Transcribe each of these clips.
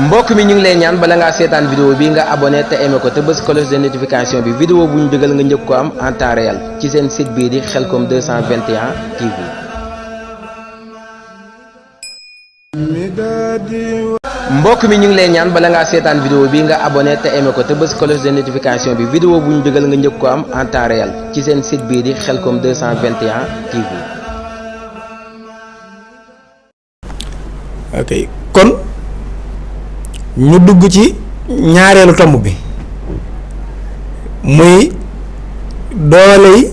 mbokk mi ñu ngi lay ñaan bala ngaa seetaan vidéo bi nga abonné te aimé ko te bës cloche de notification bi vidéo bu ñu dugal nga njëkk ko am en temps réel ci seen site bii di Khelcom 221 TV. mbokk mi ñu ngi lay ñaan bala ngaa seetaan vidéo bi nga abonné te aimé ko te bës cloche de notification bi vidéo bu ñu dugal nga njëkk ko am en temps réel ci seen site bii di Khelcom 221 TV. ok kon ñu dugg ci ñaareelu tomb bi muy dooley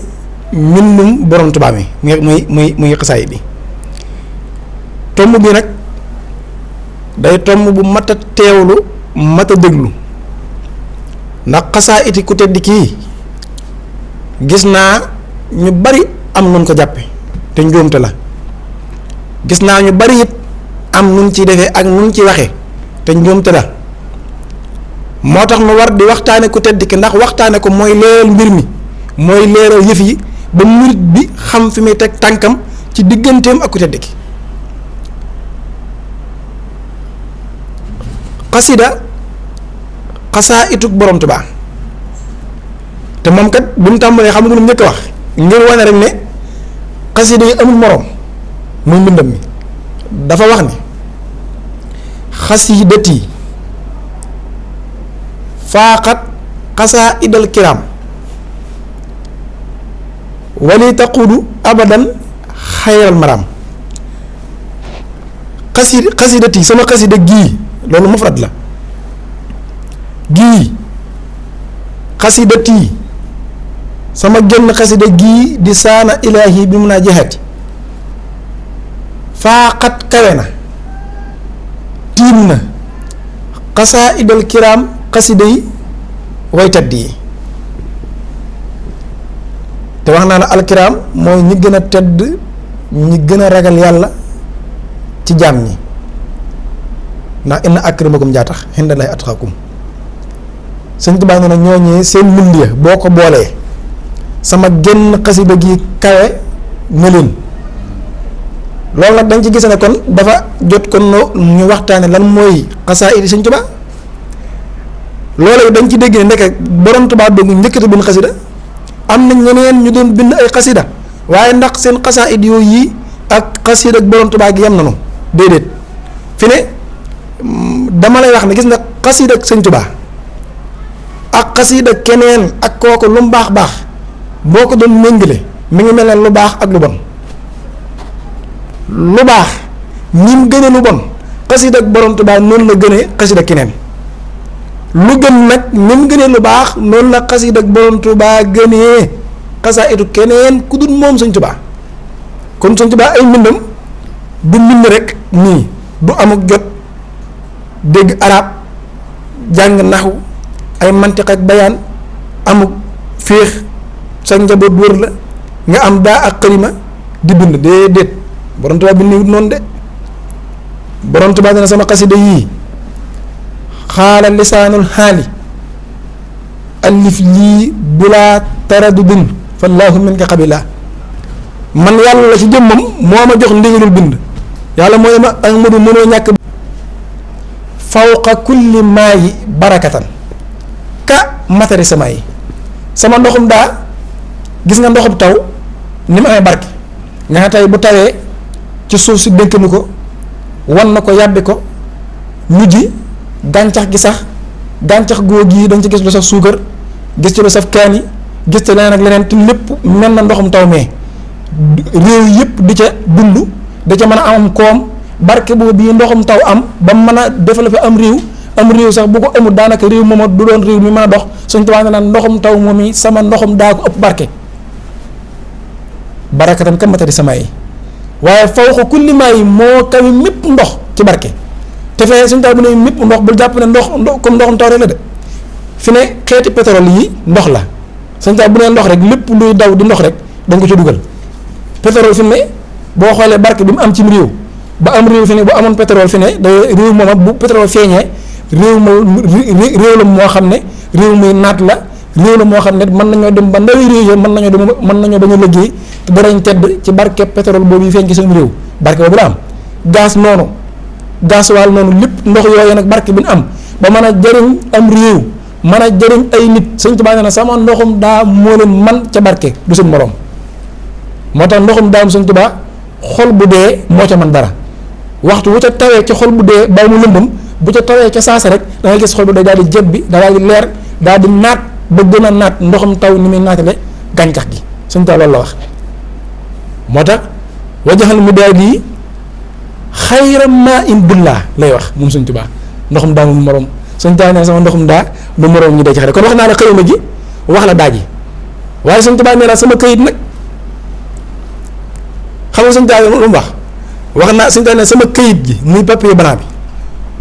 mbindum borom Tuubaa mi muy xasaay bi tomb bi nag day tomb bu mat a teewlu mat a déglu ndax xasaa iti ku tedd kii gis naa ñu bari am nun ko jàppe te njuumte la gis naa ñu bari it am nun ci defee ak nun ci waxe te njuumte la moo tax nu war di waxtaane ku tedd ki ndax waxtaane ko mooy leeral mbir mi mooy leeral yëf yi ba murit bi xam fi muy teg tànkam ci digganteem ak ku tedd ki xasida xasaa itug borom Tuubaa te moom kat bu mu tàmbalee xam nga lu mu njëkk a wax ngir wane rek ne xasida yi amul moroom muy mbindam mi dafa wax ni xasidati faaqat xasaa idal kiram wali taqudu abadan xayral maram xasidati sama xasida gii loolu mufrad la gii xasidati sama génn xasida gii di saana ilaahi bi mun naa jeexati faaqat kawe na tiim na xasaa idal kiraam xasida yi way tedd yi te wax naa la alkiraam mooy ñi gën a tedd ñi gën a ragal yàlla ci jaam ñi ndax inna akramakum jaa tax indallahi atqakum Sëñ Tuubaa nee na ñooñee seen mbind ya boo ko boolee sama génn xasida gi kawe na leen loolu nag dañ ci gis ne kon dafa jot kon ñu waxtaane lan mooy xasaayid Sëñ Tuubaa loolu dañ ci dégg ne ndeke borom Tuubaa doogu njëkkati bind xasida am na ñeneen ñu doon bind ay xasida waaye ndax seen xasaayid yooyu yi ak xasida ak borom Tuubaa gi yem nanu déedéet fi ne dama lay wax ne gis nga xasida ak Sëñ Tuubaa ak xasida keneen ak kooku lu mu baax baax boo ko doon méngale mi ngi mel ne lu baax ak lu bon lu baax ni mu gënee lu bon xasida ak borom Tuubaa noonu la gënee xasida keneen lu gën nag ni mu gënee lu baax noonu la xasida ak borom Tuubaa gënee xasaayidu keneen ku dul moom Sëñ Tuubaa kon Sëñ Tuubaa ay mbindam du mbind rek nii du amuk jot dégg arab jàng naxu ay mantiq ak bayaan amuk féex sa njaboot wër la nga am daa ak xalima di bind déedéet borom Tuubaa bind wut noonu de borom Tuubaa dina sama xasida yii xaala lisaanul xaali alif lii bulaa taradudin fallaahu min ka xabila man yàlla la ci jëmmam moo ma jox ndigalul bind yàlla mooy ma Ahmadu mënoo ñàkk fawqa kulli maayi barakatan ka matari sama yi sama ndoxum daa gis nga ndoxum taw ni mu amee barke nga xam tey bu tawee ci suuf si dénk ni ko wan na ko yàbbi ko mujj gàncax gi sax gàncax góog yi dañ ci gis lu saf suukar gis ci lu saf kaani gis ci leneen ak leneen te lépp mel na ndoxum taw mee réew yëpp di ca dund da ca mën a am koom barke boobu bii ndoxum taw am ba mën a développé am réew sax bu ko amul daanaka réew moom du doon réew mi mën a dox Sëñ Tuubaa ne naan ndoxum taw moom yi sama ndoxum daa ko ëpp barke barakatan ka matari sama yi waaye faw ko kulli maa yi moo kawi mépp ndox ci barke te fee Sëñ Tuubaa bu ne mépp ndox bul jàpp ne ndox comme ndoxum taw rek la de fi ne xeeti pétrole yi ndox la Sëñ Tuubaa bu ne ndox rek lépp luy daw di ndox rek dañ ko ci dugal pétrole fi ne boo xoolee barke bi mu am ci réew ba am réew fi ne bu amoon pétrole fi ne da réew moom bu pétrole feeñee réew la moo xam ne réew muy naat la réew la moo xam ne mën nañoo dem ba ndawi réew yi mën nañoo bañ a liggéey te danañ tedd ci barke pétrole boobu yi feeñ ci seen réew barke boobu la am gaz noonu gasoil noonu lépp ndox yooyu nag barke bi ñu am ba mën a jëriñ am réew mën a jëriñ ay nit Sëñ Tuubaa nee na sama ndoxum daa moo leen man ca barke du seen morom moo tax ndoxum daam Sëñ Tuubaa xol bu dee moo ca man dara waxtu bu ca tawee ca xol bu dee ba mu lëndëm bu ca tawee ca saasa rek da ngay gis xol bu dee daal di jebbi daal di leer daal di naat ba gën a naat ndoxum taw ni muy naatale gàncax gi Sëñ Tuubaa loolu la wax moo tax wajaxal mu daal di xayra maa in bullaa lay wax moom Sëñ Tuubaa ndoxum daa mu morom Sëñ Tuubaa nee sama ndoxum daa du morom ñu dee ci xare kon wax naa la xëyuma ji wax la daaj yi waaye Sëñ Tuubaa nee na sama këyit nag xam nga Sëñ Tuubaa lu mu wax naa Sëñ Tuubaa ne sama këyit gi muy papier blanc bi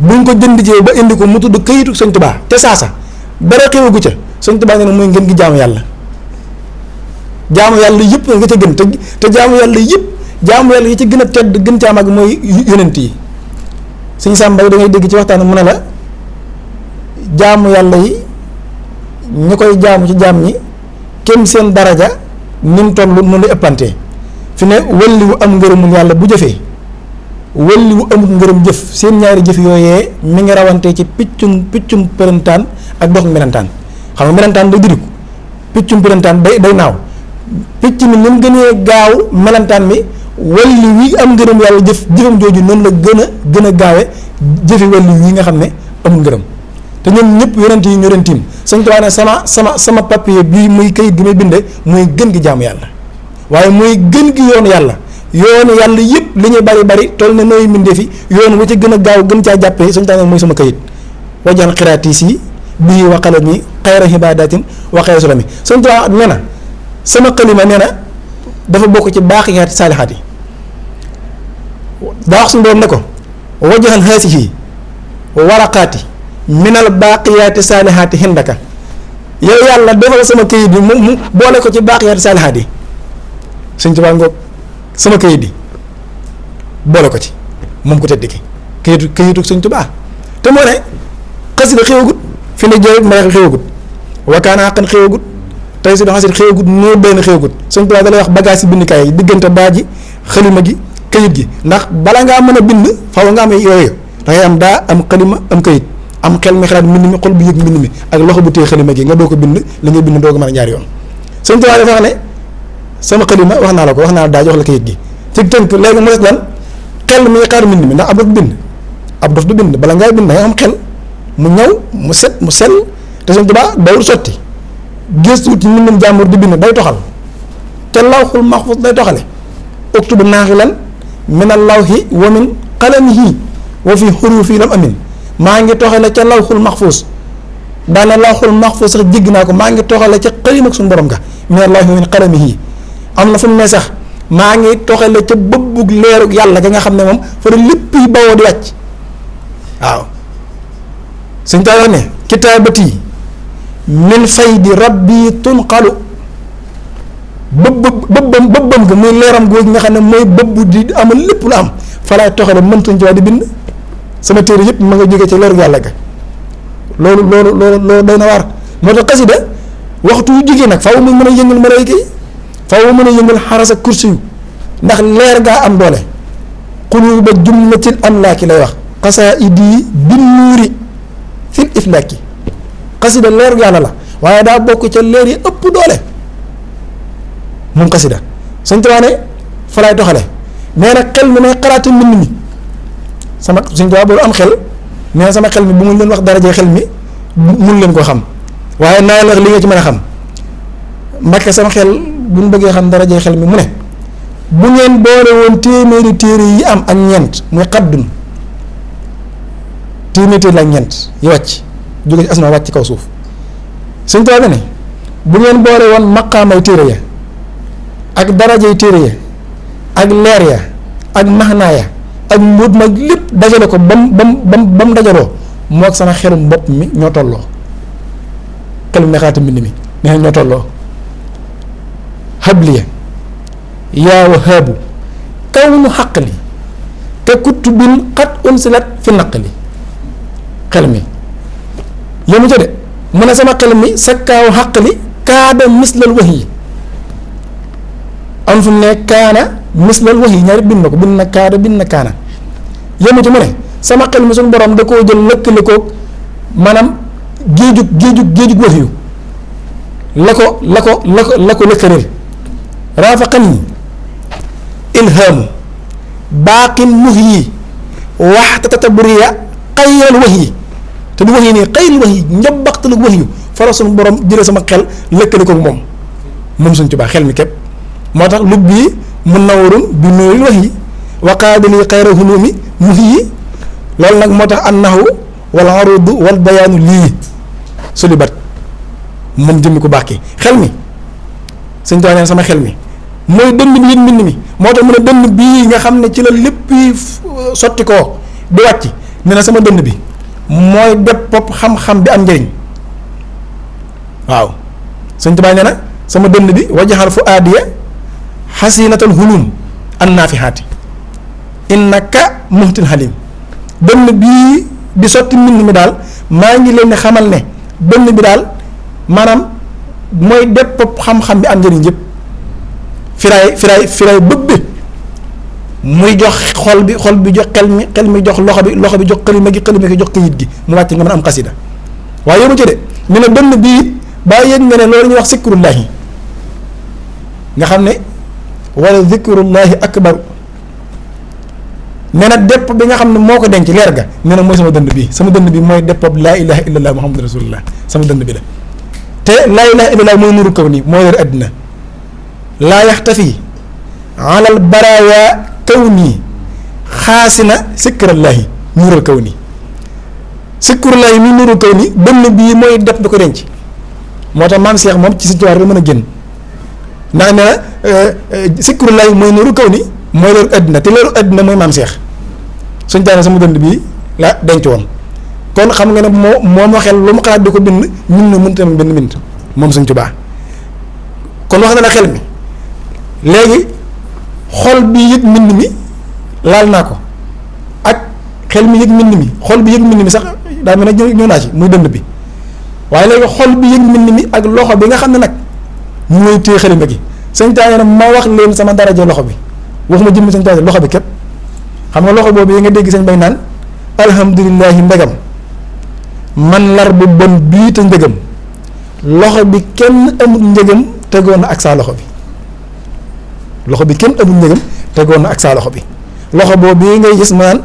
buñ ko jënd jee ba indi ko mu tudd këyitu Sëñ Tuubaa te saasa dara xewagu ca Sëñ Tuubaa nee na mooy ngeen gi jaamu yàlla yëpp nga ca gën te jaamu yàlla yëpp jaamu yàlla yi ci gën a tedd gën caa mag mooy yonent yi Sëñ Sàmba da ngay dégg ci waxtaan mu ne la jaamu yàlla yi ñu koy jaamu ci jaam ñi kenn seen daraja ni mu toll noonu la ëppantee fi ne wëlli wu am ngërëmul yàlla bu jëfee wëlli wu amul ngërëm jëf seen ñaari jëf yooyee mi ngi rawantee ci piccum përantaan ak dox melentaan xam nga melentaan day diriku piccum përantaan day naaw picc mi ni mu gënee gaaw melentaan mi wëlli wi am ngërëm yàlla jëfam jooju noonu la gën a gaawe jëfi wëlli wi nga xam ne amul ngërëm te ñoom ñëpp yonent yi ñoo leen tiim Sëñ Tuubaa ne sama papier bii muy kayit gi may binde muy gën gi jaamu yàlla waaye muy gën gi yoonu yàlla yëpp li ñuy bari toll ne nooy mbindee fi yoon wa ci gën a gaaw gën caa jàppee Sëñ Tuubaa ne mooy sama kayit wajaan xiraatiis yi bii wa qalami xayra hibaadatin wa xayra sulami Sëñ Tuubaa nee na sama xalima nee na dafa bokk ci baaqiyaati saalihaat yi daa wax suñu doon ne ko wajaxal haasihi waraqaati minal baaqiyaati saalihaati hindaka yow yàlla defal sama kayit bi mu boole ko ci baaqiyaati saalihaat yi Sëñ Tuubaa ngoog sama kayit bi boole ko ci moom ko tëdd ki kayitu Sëñ Tuubaa te moo ne xasida xewagut fi ne jëwit ma xewagut wakaana xaqan xewagut tey si do xasit xewagut noo benn xewagut Sëñ Tuubaa da lay wax bagage yi bindikaay yi diggante daa ji xalima gi kayit gi ndax bala ngaa mën a bind faaw nga am yooyu da ngay am daa am xalima am kayit am xel mi xalaat mbind mi xol bu yëg mbind mi ak loxo bu téye xalima gi nga doo ko bind li ngay bind doo ko mën a ñaari yoon Sëñ Tuubaa dafa wax ne sama xalima wax naa la ko wax naa la daa jox la kayit gi ci tënk léegi mu des lan xel mi xaar mbind mi ndax ab dof du bind bala ngay bind da nga am xel mu ñëw mu set mu sell te Sëñ Tuubaa dawul sotti gëstu ci mbindum jàmbur di bind day toxal te lawxul maxfuus day toxale uktubu naaxilan minal lawxi wa min qalamihi wa fi xurufi lam amin maa ngi toxale ca lawxul maxfuus daane lawxul maxfuus sax jégg naa ko maa ngi toxale ca xalim ak suñu borom ga minal lawxi wa min qalamihi am na fu mu ne sax maa ngi toxale ca bëbbug leerug yàlla ga nga xam ne moom fa la lépp yi bawoo di wàcc waaw Sëñ Tuubaa ne kitaabati min faydi rabbi tunqalu bëbbam ga muy leeram googu nga xam ne mooy bëbb di amal lépp lu am fa laay toxale mën Sëñ Tuubaa di bind sama téere yëpp ma nga jóge ci leerug yàlla ga loolu doy na waar moo tax xasida waxtu yu jógee nag faaw mu mën a yëngal malaayika yi faaw mën a yëngal xaras ak kursi yu ndax leer gaa am doole quluuba jumlatil amlaaki lay wax qasaa'idi bin nuuri fil iflaaki xasida leeru yàlla la waaye daa bokk ca leer yi ëpp doole moom xasida Sëñ Tuubaa ne fa laay doxale nee na xel mi may xalaate mbind mi sama Sëñ Tuubaa boobu am xel nee na sama xel mi bu mu leen wax darajee xel mi mun leen koo xam waaye naa la li nga ci mën a xam Mbàkke sama xel bu ñu bëggee xam darajee xel mi mu ne bu ngeen boole woon téeméeri téere yi am ak ñeent muy xaddun téeméeri téere la ak ñeent yi wàcc jóge ci asma wàcc ci kaw suuf Sëñ Tuubaa ne bu ngeen boole woon maqaamay téere ya ak darajey téere ya ak leer ya ak maxnaa ya ak mbóot mag lépp dajale ko bam dajaloo moo ak sama xelum bopp mi ñoo tolloo xelum ne xaata mbind mi nee ñoo tolloo habliya yaa wahaabu kaw nu xaqli te kutubin xat unsilat fi naqli xel mi yému ca de mu ne sama xel mi sa kaaw xaqli kaada mislal wax yi am fu mu ne kaana mislal wax yi ñaari bind na ko bind na kaada bind na kaana yému ci mu ne sama xel mi suñu borom da koo jël lëkkale koog maanaam géejug wax yu la ko lëkkaleel raafaqani ilhaamu baaqin muhyi waxta tataburiya xayral wax yi te du wax yi nii xayral wax yi njabbaxtalu wax yu fara suñu borom jëlee sama xel lëkkale koog moom suñ Tuubaa xel mi képp moo tax lub bii mun nawarun bi nuuril wax yi waqaadili xayra hulumi muhyi loolu nag moo tax an naxwu wal arudu wal bayaanu lii sulibat moom jëmmi ko baax ki xel mi suñ Tuubaa neen sama xel mi mooy dënn bi yit mbind mi moo tax mu ne dënn bii nga xam ne ci la lépp sotti koo di wàcc ne na sama dënn bi mooy bépp bopp xam-xam bi am njëriñ waaw suñ Tuubaa nee na sama dënn bi wajaxal fu aadiya xasinatal hulum an naafihaati innaka muhtin halim dënn bii di sotti mbind mi daal maa ngi leen di xamal ne dënn bi daal maanaam mooy bépp bopp xam-xam bi am njëriñ yëpp firaay bëgg bi muy jox xol bi jox xel mi jox loxo bi jox xalima gi jox këyit gi mu wàcc nga mën a am xasida waaye yoru ci de ñu ne dënn bii it baa yëg nga ne loolu ñuy wax zikrullahi nga xam ne wala zikrullahi akbar nee na depp bi nga xam ne moo ko denc leer ga nee na mooy sama dënd bi mooy depp laa ilaha illallah muhammadu rasulullah sama dënd bi la te laa ilaha illallah mooy nuru kaw nii moo yor àddina laa yaxtafi alal baraya kaw nii xaasina sikrallahi nuural kaw nii sikrallahi mi nuural kaw nii dënn bii mooy depp bi ko denc moo tax maam Cheikh moom ci si tuwaar la mën a génn ndax nee na sikrallahi mooy nuural kaw nii mooy leeru àddina te leeru àddina mooy maam Cheikh suñ taane sama dënd bii la denc woon kon xam nga ne moo ma xel lu mu xalaat di ko bind ñun ne mënta benn bind moom Sëñ Tuubaa kon wax na la xel mi léegi xol bi yëg mbind mi laal naa ko ak xel mi yëg mbind mi xol bi yëg mbind mi sax daa mel ne ñëw naa ci muy dënd bi waaye léegi xol bi yëg mbind mi ak loxo bi nga xam ne nag mooy téye xalima gi Sëñ Tuubaa ma wax leen sama daraja loxo bi waxuma jëmmi Sëñ Tuubaa loxo bi képp xam nga loxo boobu yi nga dégg sañ bay naan alhamdulillahi mbegam man lar bu bon bii te njëgam loxo bi kenn amul njëgam tegoon na ak saa loxo bi kenn amul njëgam tegoon na ak saa loxo bi loxo boobu yi ngay gis maanaam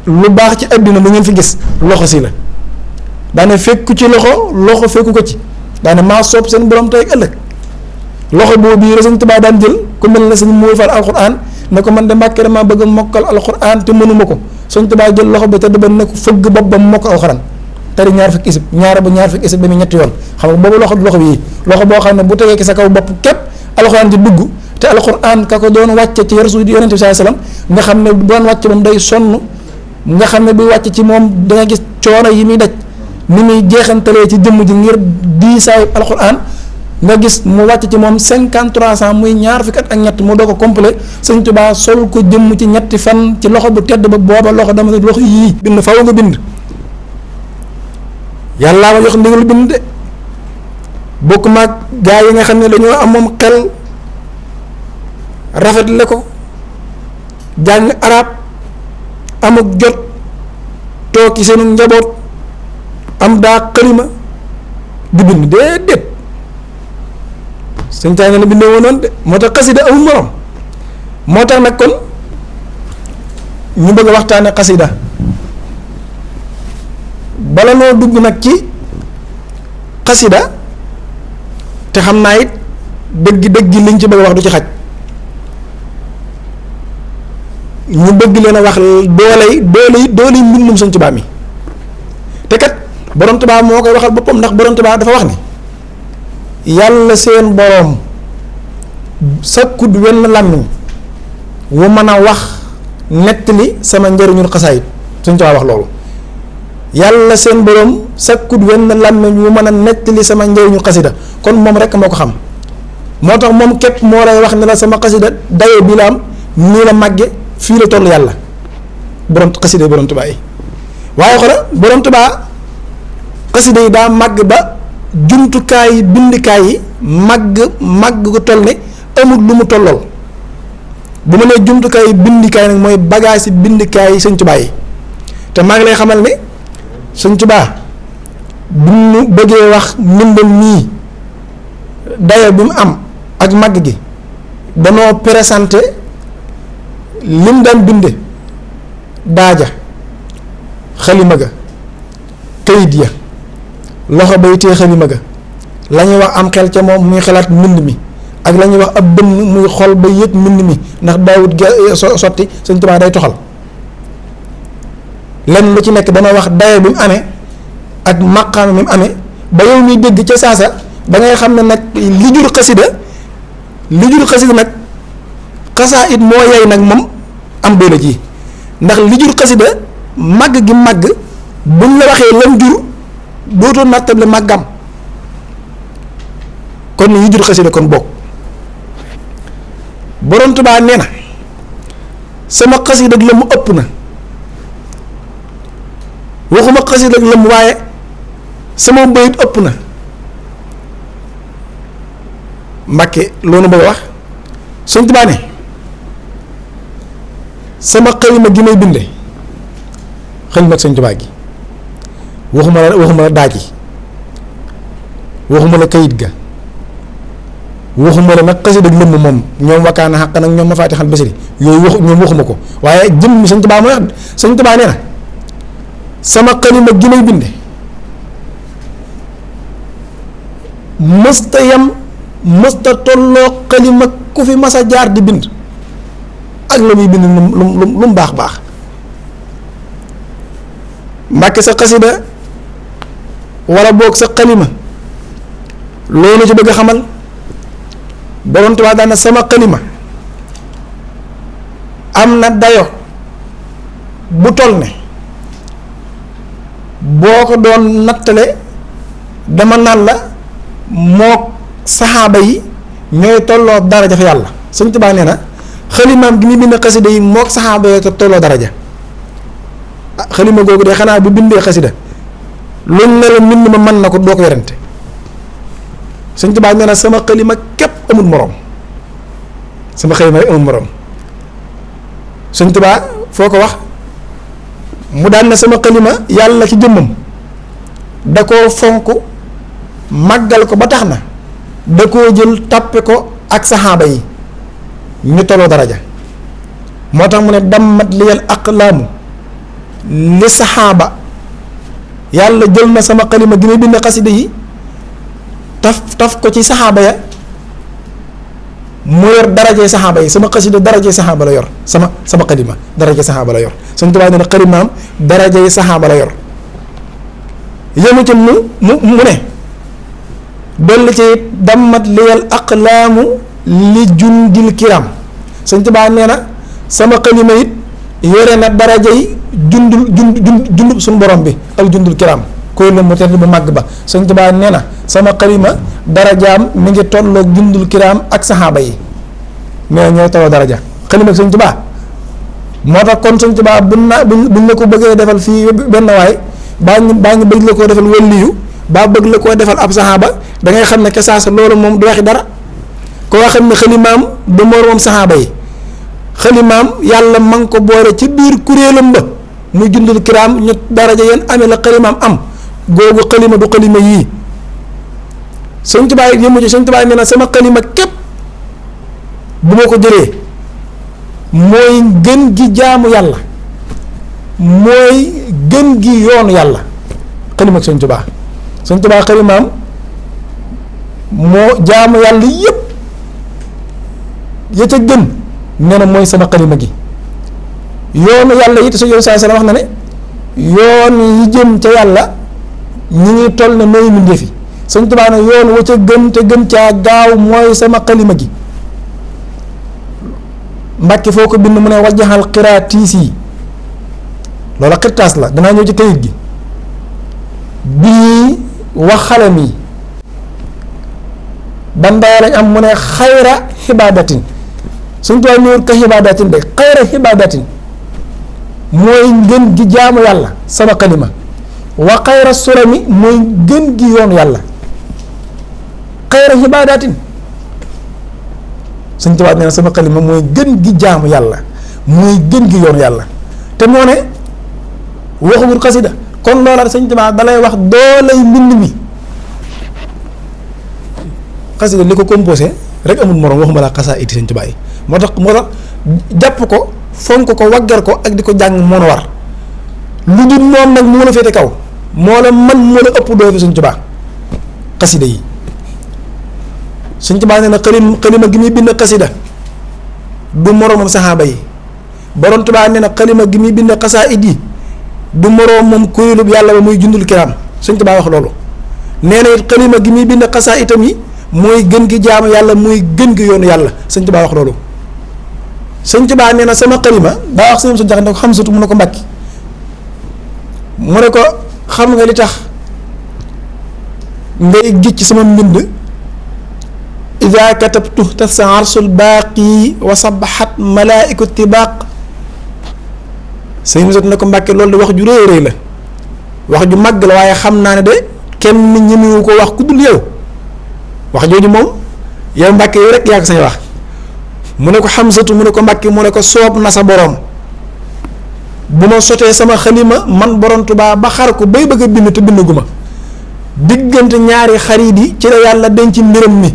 lu baax ci àddina lu ngeen fi gis loxo si la daane fekku ci loxo fekku ko ci daane maa soob seen borom tey ak ëllëg loxo boobu yi la Sëñ Tuubaa daan jël ku mel ne Sëñ Muuy Fall alxuraan ne ko man de Mbàkke damaa bëgg a mokkal alxuraan te mënuma ko Sëñ Tuubaa jël loxo bi te ba ne ko fëgg bopp ba mu mokk alxuraan tari ñaar fukki isib ba ñaar fukki isib ba muy ñetti yoon xam nga boobu loxo bi loxo boo xam ne bu tegee ki sa kaw bopp képp alxuraan di dugg te alxuraan ka ko doon wàcce ci Rasuul di Yonent bi sallallahu alayhi wasallam nga xam ne bu doon wàcce moom day sonn nga xam ne buy wàcce ci moom da nga gis coono yi muy daj ni muy jeexantalee ci jëmm ji ngir diisaayu alxuraan nga gis mu wàcc ci moom 5300 muy ñaar fukki at ak ñett mu doo ko complet Sëñ Tuubaa sol ko jëmm ci ñetti fan ci loxo bu tedd ba booba loxo dama ne loxo yii bind faw nga bind yàllaa ma jox ndigal bind de bokk maag gaa yi nga xam ne dañoo am moom xel rafetle ko jàng arab amuk jot toog ci seenu njaboot am daa xalima di bind déedéet Sëñ Tuubaa la bindee woon noonu de moo tax xasida amul morom moo tax nag kon ñu bëgg a waxtaane xasida bala noo dugg nag ci xasida te xam naa it dëgg liñ ci bëgg a wax du ci xaj ñu bëgg leen a wax dooley mbindum Sëñ Tuubaa mi te kat borom Tuubaa moo koy waxal boppam ndax borom Tuubaa dafa wax ni yàlla seen boroom sakkut wenn làmmiñ wu mën a wax nettali sama njëriñul xasaayit Sëñ Tuubaa wax loolu yàlla seen boroom sakkut wenn làmmiñ wu mën a nettali sama njëriñul xasida kon moom rekk moo ko xam moo tax moom képp moo lay wax ne la sama xasida dayo bi la am nii la màgge fii la toll yàlla borom xasida yi borom Tuubaa yi waaye xoolal borom Tuubaa xasida yi daa màgg ba jumtukaay yi bindikaay yi màgg ko toll ne amul lu mu tollool bu ma nee jumtukaay yi bindikaay nag mooy bagage yi bindikaay yi Sëñ Tuubaa yi te maa ngi lay xamal ne Sëñ Tuubaa bu ñu bëggee wax mbindam mii dayo bi mu am ak màgg gi danoo présenté lim daan binde daaja xalima ga kayit ya loxo bay tee xalima ga la ñuy wax am xel ca moom muy xalaat mbind mi ak la ñuy wax ab bënn muy xol ba yëg mbind mi ndax daawut sotti Sëñ Tuubaa day toxal lenn lu ci nekk dana wax dayo bi mu amee ak maqaam mi mu amee ba yow miy dégg ca saasa da ngay xam ne nag li jur xasida nag xasaa it moo yey nag moom am doole ji ndax li jur xasida màgg gi màgg buñ la waxee lam jur dootoo nattable màggam kon yi jur xasida kon bokk Borom Tuubaa nee na sama xasida ak la mu ëpp na waxuma xasida ak la mu waaye sama bayit ëpp na Mbàkke loolu bëgg a wax Sëñ Tuubaa ne sama xalima gi may binde xalima ak Sëñ Tuubaa gi waxuma la daaj yi waxuma la kayit ga waxuma la nag xasida ak lëmm moom ñoom wakkaana xàq nag ñoom ma faatixal basiri yooyu ñoom waxuma ko waaye jëm Sëñ Tuubaa mooy wax Sëñ Tuubaa nee na sama xalima gi may binde mësta yam mësta tolloo xalima ku fi mas a jaar di bind ak la muy bind lu mu baax baax Mbàkke sa xasida wala boog sa xalima loolu ci bëgg a xamal Borom Tuubaa daan na sama xalima am na dayo bu toll ne boo ko doon nattale dama naan la mook saxaaba yi ñooy tolloo daraja fa yàlla Sëñ Tuubaa nee na xalimaam gi muy bind xasida yi mook saxaaba yi tolloo daraja xalima googu de xanaa bu bindee xasida luñ ne la mbind ma mën na ko doo ko werante Sëñ Tuubaa nee na sama xalima képp amul moroom sama xalima rek amul moroom Sëñ Tuubaa foo ko wax mu daan na sama xalima yàlla ci jëmmam da koo fonk màggal ko ba tax na da koo jël tàppe ko ak saxaaba yi ñu tolloo daraja moo tax mu ne dammat liyal aqlaamu li saxaaba yàlla jël na sama xalima gi may bind xasida yi taf ko ci saxaaba ya mu yor darajee saxaaba yi sama xasida darajee saxaaba la yor sama xalima darajee saxaaba la yor Sëñ Tuubaa nee na xalimaam darajee saxaaba la yor yemu ci mu ne dolli ci dammat liyal aqlaamu li jundil kiram Sëñ Tuubaa nee na sama xalima it yore na daraja yi jundub suñu borom bi ak jundul kiram koy la mu tedd bu màgg ba Sëñ Tuubaa nee na sama xalima darajaam mi ngi tolloog jundul kiram ak saxaaba yi mais ñooy tolloo daraja xalima ak Sëñ Tuubaa moo tax kon Sëñ Tuubaa buñ la ko bëggee defal fii benn waay baa ngi bëgg la koo defal waliyu baa bëgg la koo defal ab saxaaba da ngay xam ne ke saasa loolu moom du waxi dara koo xam ne xalimaam du moroom saxaaba yi xalimaam yàlla ma ngi ko boole ci biir kuréelam ba muy jundul kiraam ñu daraja yéen amee la xalimaam am googu xalima du xalima yii Sëñ Tuubaa yëmu ci Sëñ Tuubaa nee na sama xalima képp bu ma ko jëlee mooy gën gi jaamu yàlla mooy gën gi yoonu yàlla xalima ak Sëñ Tuubaa Sëñ Tuubaa xalimaam moo jaamu yàlla yépp ya ca gën nee na mooy sama xalima gi yoonu yàlla it sa yoon saa sala wax na ne yoon yi jëm ca yàlla ñi ngi toll ne nooy mbindéef yi Sëñ Tuubaa ne yoon wa ca gën te gën caa gaaw mooy sama xalima gi Mbàkke foo ko bind mu ne wajjaxal xiraatiis yi loola xirtaas la danaa ñëw ci kayit gi bii wax xalam yi ban daya lañ am mu ne xayra xibaadatin Sëñ Tuubaa ñëwul ka xibaadatin de xayra xibaadatin mooy ngën gi jaamu yàlla sama xalima wa xayra surami mooy gën gi yoonu yàlla xayra xibaadatin Sëñ Tuubaa nee na sama xalima mooy gën gi jaamu yàlla mooy gën gi yoonu yàlla te moo ne waxagul xasida kon loola sëñ Tuubaa dalay wax doolay mbind mi xasida li ko composé rek amul morom waxuma laa xasaa iti sëñ Tuubaa yi moo tax jàpp ko fonk ko waggar ko ak di ko jàng moo war lu dul moom nag moo la féete kaw moo la moo la ëpp doo fi sëñ Tuubaa xasida yi sëñ Tuubaa nee na xalima gi muy bind xasida du moromam saxaaba yi borom Tuubaa nee na xalima gi muy bind xasaa it yi du moromam kuréelub yàlla ba muy jundul kiraam sëñ Tuubaa wax loolu nee na it xalima gi muy bind xasaa itam yi mooy gën gi jaamu yàlla mooy gën gi yoonu yàlla sëñ Tuubaa wax loolu sëñ Tuubaa nee na sama xalima daa wax sëñ su jax ne ko xam sutu mu ne ko mbàkki mu ne ko xam nga li tax ngay gis ci sama mbind ida katabtu tasa arsul baaqi wa sabaxat malaa'iku tibaaq sëñ Musaa ne ko mbàkke loolu de wax ju rëy rëy la wax ju màgg la waaye xam naa ne de kenn ñemewu ko wax ku dul yow wax jooju moom yow mbàkke yow rek yaa ko sañ wax mu ne ko xamsatu mu ne ko mbàkke mu ne ko soob na sa boroom bu ma sotee sama xalima man borom Tuubaa ba xar ko bay bëgg a bind te bindaguma diggante ñaari xarit yi ci la yàlla denc mbiram mi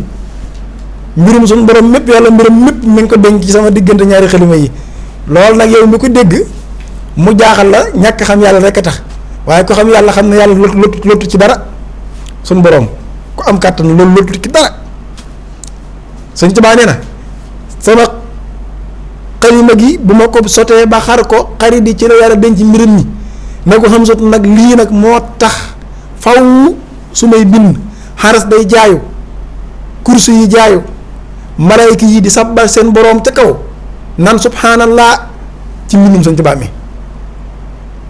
mbirum suñu borom mépp yàlla mbiram mépp mi ngi ko denc ci sama diggante ñaari xalima yi loolu nag yow mi ko dégg mu jaaxal la ñàkk xam yàlla rek a tax waaye ko xam yàlla xam ne yàlla lottu ci dara suñu borom ku am kàttan loolu lottu ci dara sëñ Tuubaa nee na sama xalima gi bu ma ko sotee ba xar ko xarit yi ci la yàlla denc mbiram mi ne ko xam sot nag lii nag moo tax faw su may bind xaras day jaayu kursu yi jaayu malayka yi di sabbal seen boroom ca kaw nan subhanallah ci mbindum sëñ Tuubaa mi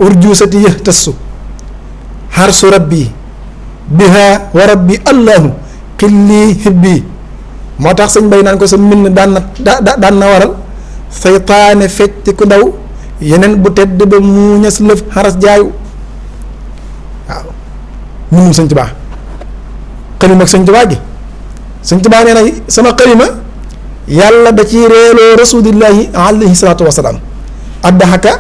urjuusati yëh tassu xarsu rabbi biha wa rabbi allahu xilli hibbi moo tax sëñ bay naan ko sa mbind daan na waral seytaane fecc ku ndaw yeneen bu tedd ba mu ñas lëf xaras jaayu waaw mbindum sëñ Tuubaa xalima ak sëñ Tuubaa gi sëñ Tuubaa nee na sama xalima yàlla da ci reeloo rasulillahi alayhi salaatu wasalaam addaxaka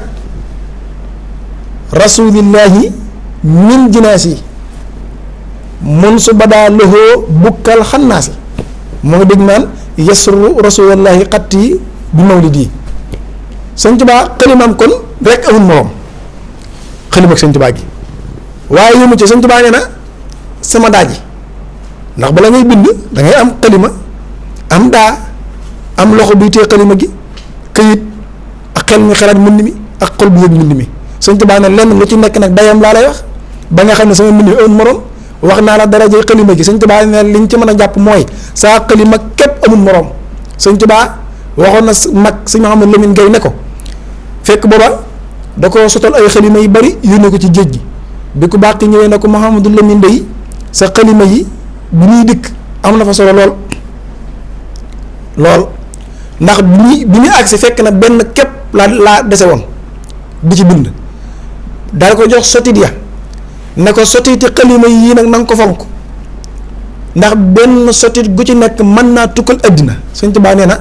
rasulillahi min jinaasi mun su badaa loxoo bukkal xannaasi moo ngi dégg naan yasru rasulillahi xatti bi mawlidi sëñ Tuubaa xalimaam kon rek amul morom xalima ak sëñ Tuubaa gi waaye yëmu ci sëñ Tuubaa nee na sama daaji ndax bala ngay bind da ngay am xalima am daa am loxo buy tee xalima gi këyit ak xel mi xalaat mbind mi ak xol bu yëg mbind mi sëñ Tuubaa ne lenn lu ci nekk nag dayam laa lay wax ba nga xam ne sama mbind mi amul morom wax naa la darajay xalima gi sëñ Tuubaa ne liñ ci mën a jàpp mooy saa xalima képp amul morom sëñ Tuubaa waxoon na mag sëñ Mouhamadou Lamine Gueye ne ko fekk booba da ko sotal ay xalima yu bari yónnee ko ci géej gi bi ku baax ki ñëwee ne ko Mouhamadou Lamine Gueye sa xalima yi bi ñuy dikk am na fa solo lool ndax bi ñuy agsi fekk na benn képp laa dese woon di ci bind daal ko jox sotit ya ne ko sotiti xalima yii nag na nga ko fonk ndax benn sotit gu ci nekk mën naa tukkal àddina sëñ Tuubaa nee na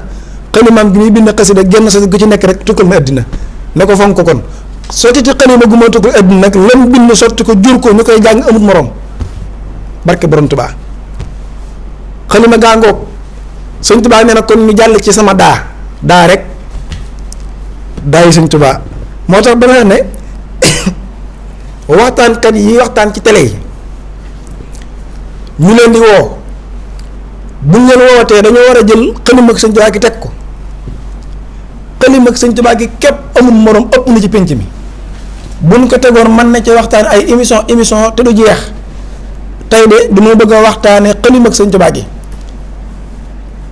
xalimaam gi muy bind xasida genn sotit gu ci nekk rek tukkal na àddina ne ko fonk ko kon sotiti xalima gu ma tukkal àddina nag lam bind sotti ko jur ko ñu koy jàng amut moroom barke borom Tuubaa xalima gaangoog sëñ Tuubaa nee na kon ñu jàll ci sama daa rek daay sëñ Tuubaa moo tax dama ne waxtaankat yi waxtaan ci télé yi ñu leen di woo buñ leen wootee dañoo war a jël xalima ak sëñ Tuubaa gi teg ko xalima ak sëñ Tuubaa gi képp amul morom ëpp na ci pénc mi buñ ko tegoon mën na ci waxtaan ay émission te du jeex tey de dama bëgg a waxtaanee xalima ak sëñ Tuubaa gi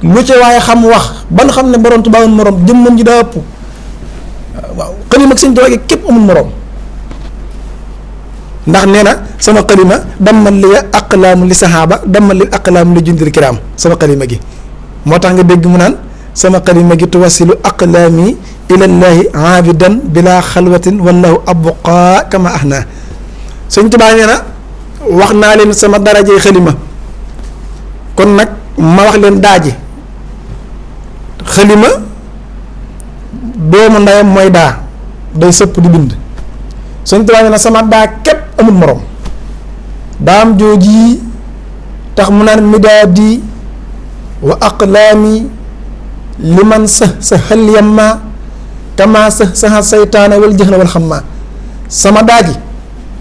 lu ci waaye xam wax ban xam ne borom Tuubaa amul morom jëmmam ji daa ëpp waaw xalima ak sëñ Tuubaa gi képp amul morom ndax nee na sama xalima dammal li aqlaamu li saxaaba dammal li aqlaamu li jundil kiraam sama xalima gi moo tax nga dégg mu naan sama xalima gi tuwasilu aqlaami ilallaahi aabidan bila xalwatin wallahu abqa kama ahna sëñ Tuubaa nee na wax naa leen sama darajey xalima kon nag ma wax leen daaji xalima doomu ndeyam mooy day sëpp di bind Sëñ Tuubaa nee na sama daa képp amul morom daam jooji tax mu naan midaadi wa aqlaami liman sa xel yamma kama sa saytaana wal jëxla wal xamma sama daaji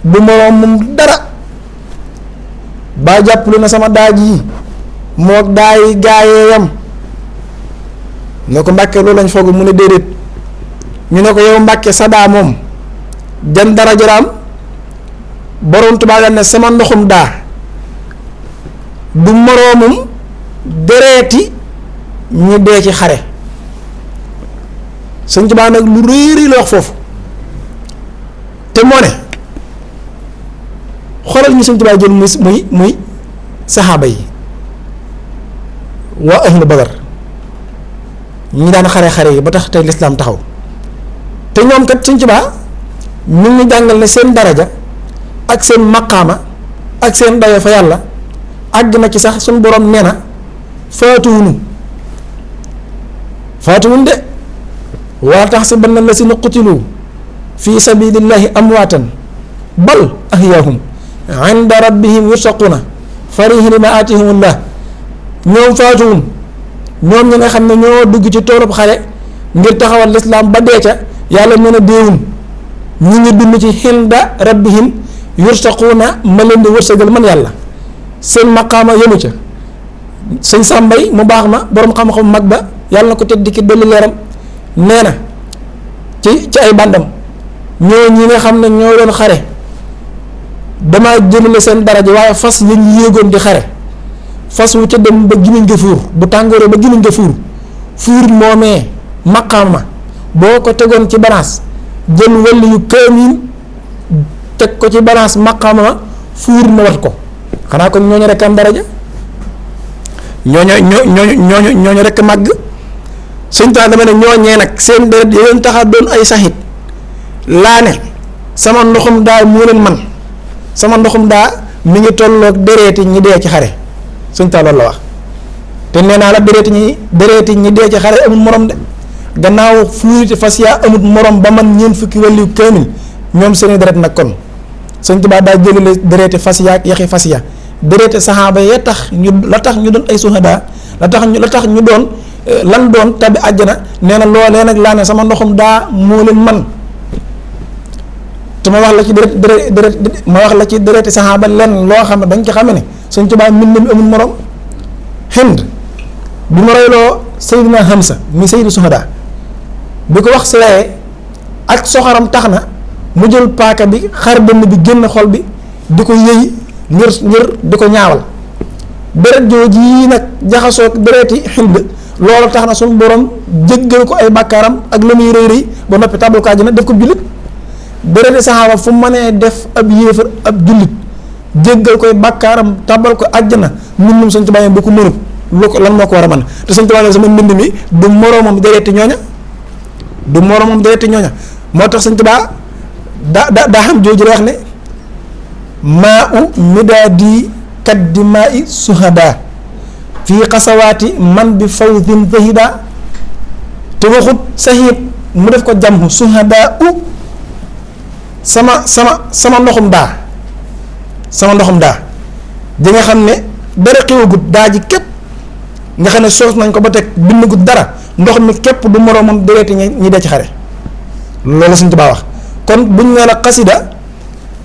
du moroom moom dara baa jàppale na sama daaj yi moo daayi gaayee yam ne ko Mbàkke loolu lañ foog mu ne déedéet ñu ne ko yow Mbàkke sa daa moom jan dara jaraam borom Tuubaa la ne sama ndoxum daa du moroomum dereeti ñi dee ci xare Sëñ Tuubaa nag lu réeri la wax foofu te moo ne xoolal ñu Sëñ Tuubaa jël muy saxaaba yi waa ahlu Badar ñi daan xare yi ba tax tey lislaam taxaw te ñoom kat Sëñ Tuubaa ñu ngi jàngal ne seen daraja ak seen maqaama ak seen dayo fa yàlla àgg na ci sax suñu borom nee na faatuwun de wala taxsabanna llaziina qutilu fi sabilillahi amwaatan bal ahyaahum inda rabbihim yursaquuna farihin bima aatihumullah ñoom faatuwun ñoom ñi nga xam ne ñoo dugg ci toolub xare ngir taxawal lislaam ba dee ca yàlla nee na déewun ñu ngi dund ci inda rabbihim yursaquuna ma leen di wërsëgal man yàlla seen maqaama yemu ca sëñ sàmbay mu baax ma boroom xam-xam mag ba yàlla na ko tedd ki dolli leeram nee na ci ay bandam ñoo ñi nga xam ne ñoo doon xare dama jëlale seen daraja waaye fas yi ñu yéegoon di xare fas wu ca dem ba gimiñ nga fuur bu tàngooree ba gimiñ nga fuur moomee maqaama boo ko tegoon ci balance jël wàllu yu kaamil teg ko ci balance maqaama ma fuur ma wat ko xanaa kon ñooñu rekk am daraja ñooñu rekk màgg Sëñ Tuubaa dama ne ñooñee nag seen deret yooyu taxa doon ay saxit laa ne sama ndoxum daa moo leen man sama ndoxum daa mi ngi tolloog dereeti ñi dee ci xare Sëñ Tuubaa loolu la wax te nee naa la dereeti ñi dee ci xare amul morom de gannaaw fuuriti fas yaa amut morom ba man ñeent fukki wàllu kaamil ñoom seeni deret nag kon Sëñ Tuubaa daa jëlale dereeti fas yaa ak yaxi fas ya dereeti saxaaba ya tax ñu doon ay suhadaa la tax ñu doon lan doon tabi àjjana nee na loolee nag laa ne sama ndoxum daa moo leen man te ma wax la ci dereeti saxaaba lenn loo xam ne dañ ci xame ne Sëñ Tuubaa mbind mi amul morom Hind bi ma royloo Seydina Hamza mi Seydi Suhadaa bi ko wax siree ak soxoram tax na mu jël paaka bi xar dënn bi génn xol bi di ko yëy ngir di ko ñaawal deret jooju yi nag jaxasoo dereti Hind loolu tax na suñu borom jéggal ko ay bàkkaaram ak la muy rëy rëy ba noppi tabal ko àjjana def ko jullit dereti saxaaba fu mënee def ab yéefar ab jullit jéggal koy bàkkaaram tabal ko àjjana mbindum Sëñ Tuubaa bu ko mënut lu ko lan moo ko war a mën te Sëñ Tuubaa sama mbind mi du moroomam dereti ñooña moo tax Sëñ Tuubaa daa xam jooju wax ne maa u midaadi kaddi maa i suhadaa fii xasawaati man bi fawzin zahida te waxut saxiit mu def ko jamhu suhadaa u sama ndoxum daa di nga xam ne dara xewagut daa ji képp nga xam ne soos nañ ko ba teg bindagut dara ndox mi képp du moroomam dereeti ñi dee ci xare loolu Sëñ Tuubaa wax kon buñ ne la xasida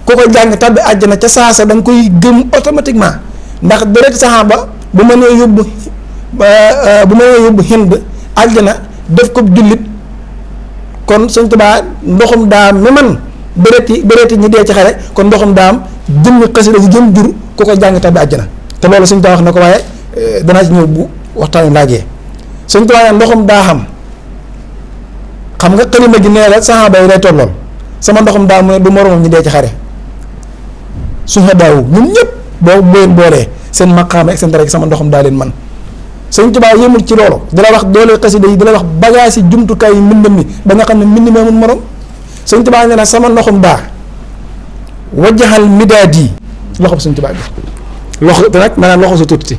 ku ko jàng tàbbi àjjana ca saasa da nga koy gëm automatiquement ndax dereeti saxaaba bu mënee yóbbu Hind àjjana def ko jullit kon Sëñ Tuubaa ndoxum daa mi man dereeti ñi dee ci xare kon ndoxum daam jëmmi xasida yi jëm jur ku ko jàng tàbbi àjjana te loolu Sëñ Tuubaa wax na ko waaye danaa ci ñëw bu waxtaan laajee Sëñ Tuubaa ndoxum daa xam nga xalima gi nee la saxaaba yi lay tollool sama ndoxum daa mu ne du moromam ñi dee ci xare suhadaawu ñun ñëpp boo leen boolee seen maqaama ak seen dara sama ndoxum daa leen man Sëñ Tuubaa yëmul ci loolu dala wax doole xasida yi dala wax bagage yi jumtukaay yi mbindam mi ba nga xam ne mbind mi amul morom Sëñ Tuubaa nee na sama ndoxum daa wajjaxal midaadi loxo bi Sëñ Tuubaa bi loxo te nag maanaam loxo sa tuuti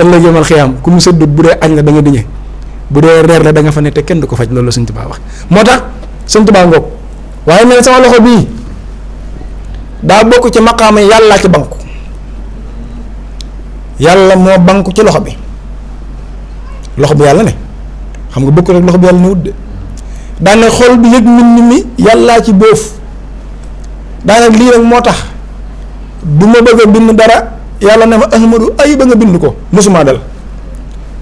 ëllëg yomal xiyaam ku mu sëddut bu dee añ la da nga diñe bu dee reer la da nga fa ne te kenn du ko faj loolu la Sëñ Tuubaa wax moo tax Sëñ Tuubaa ngoog waaye nee na sama loxo bii daa bokk ci maqaama yàllaa ci banku yàlla moo banku ci loxo bi yàlla ne xam nga bokk rek loxo bi yàlla ne wut de daane xol bi yëg mbind mi yàllaa ci bóof daane lii rek moo tax du ma bëgg a bind dara yàlla ne ma ahmadu ay ba nga bind ko mosuma dal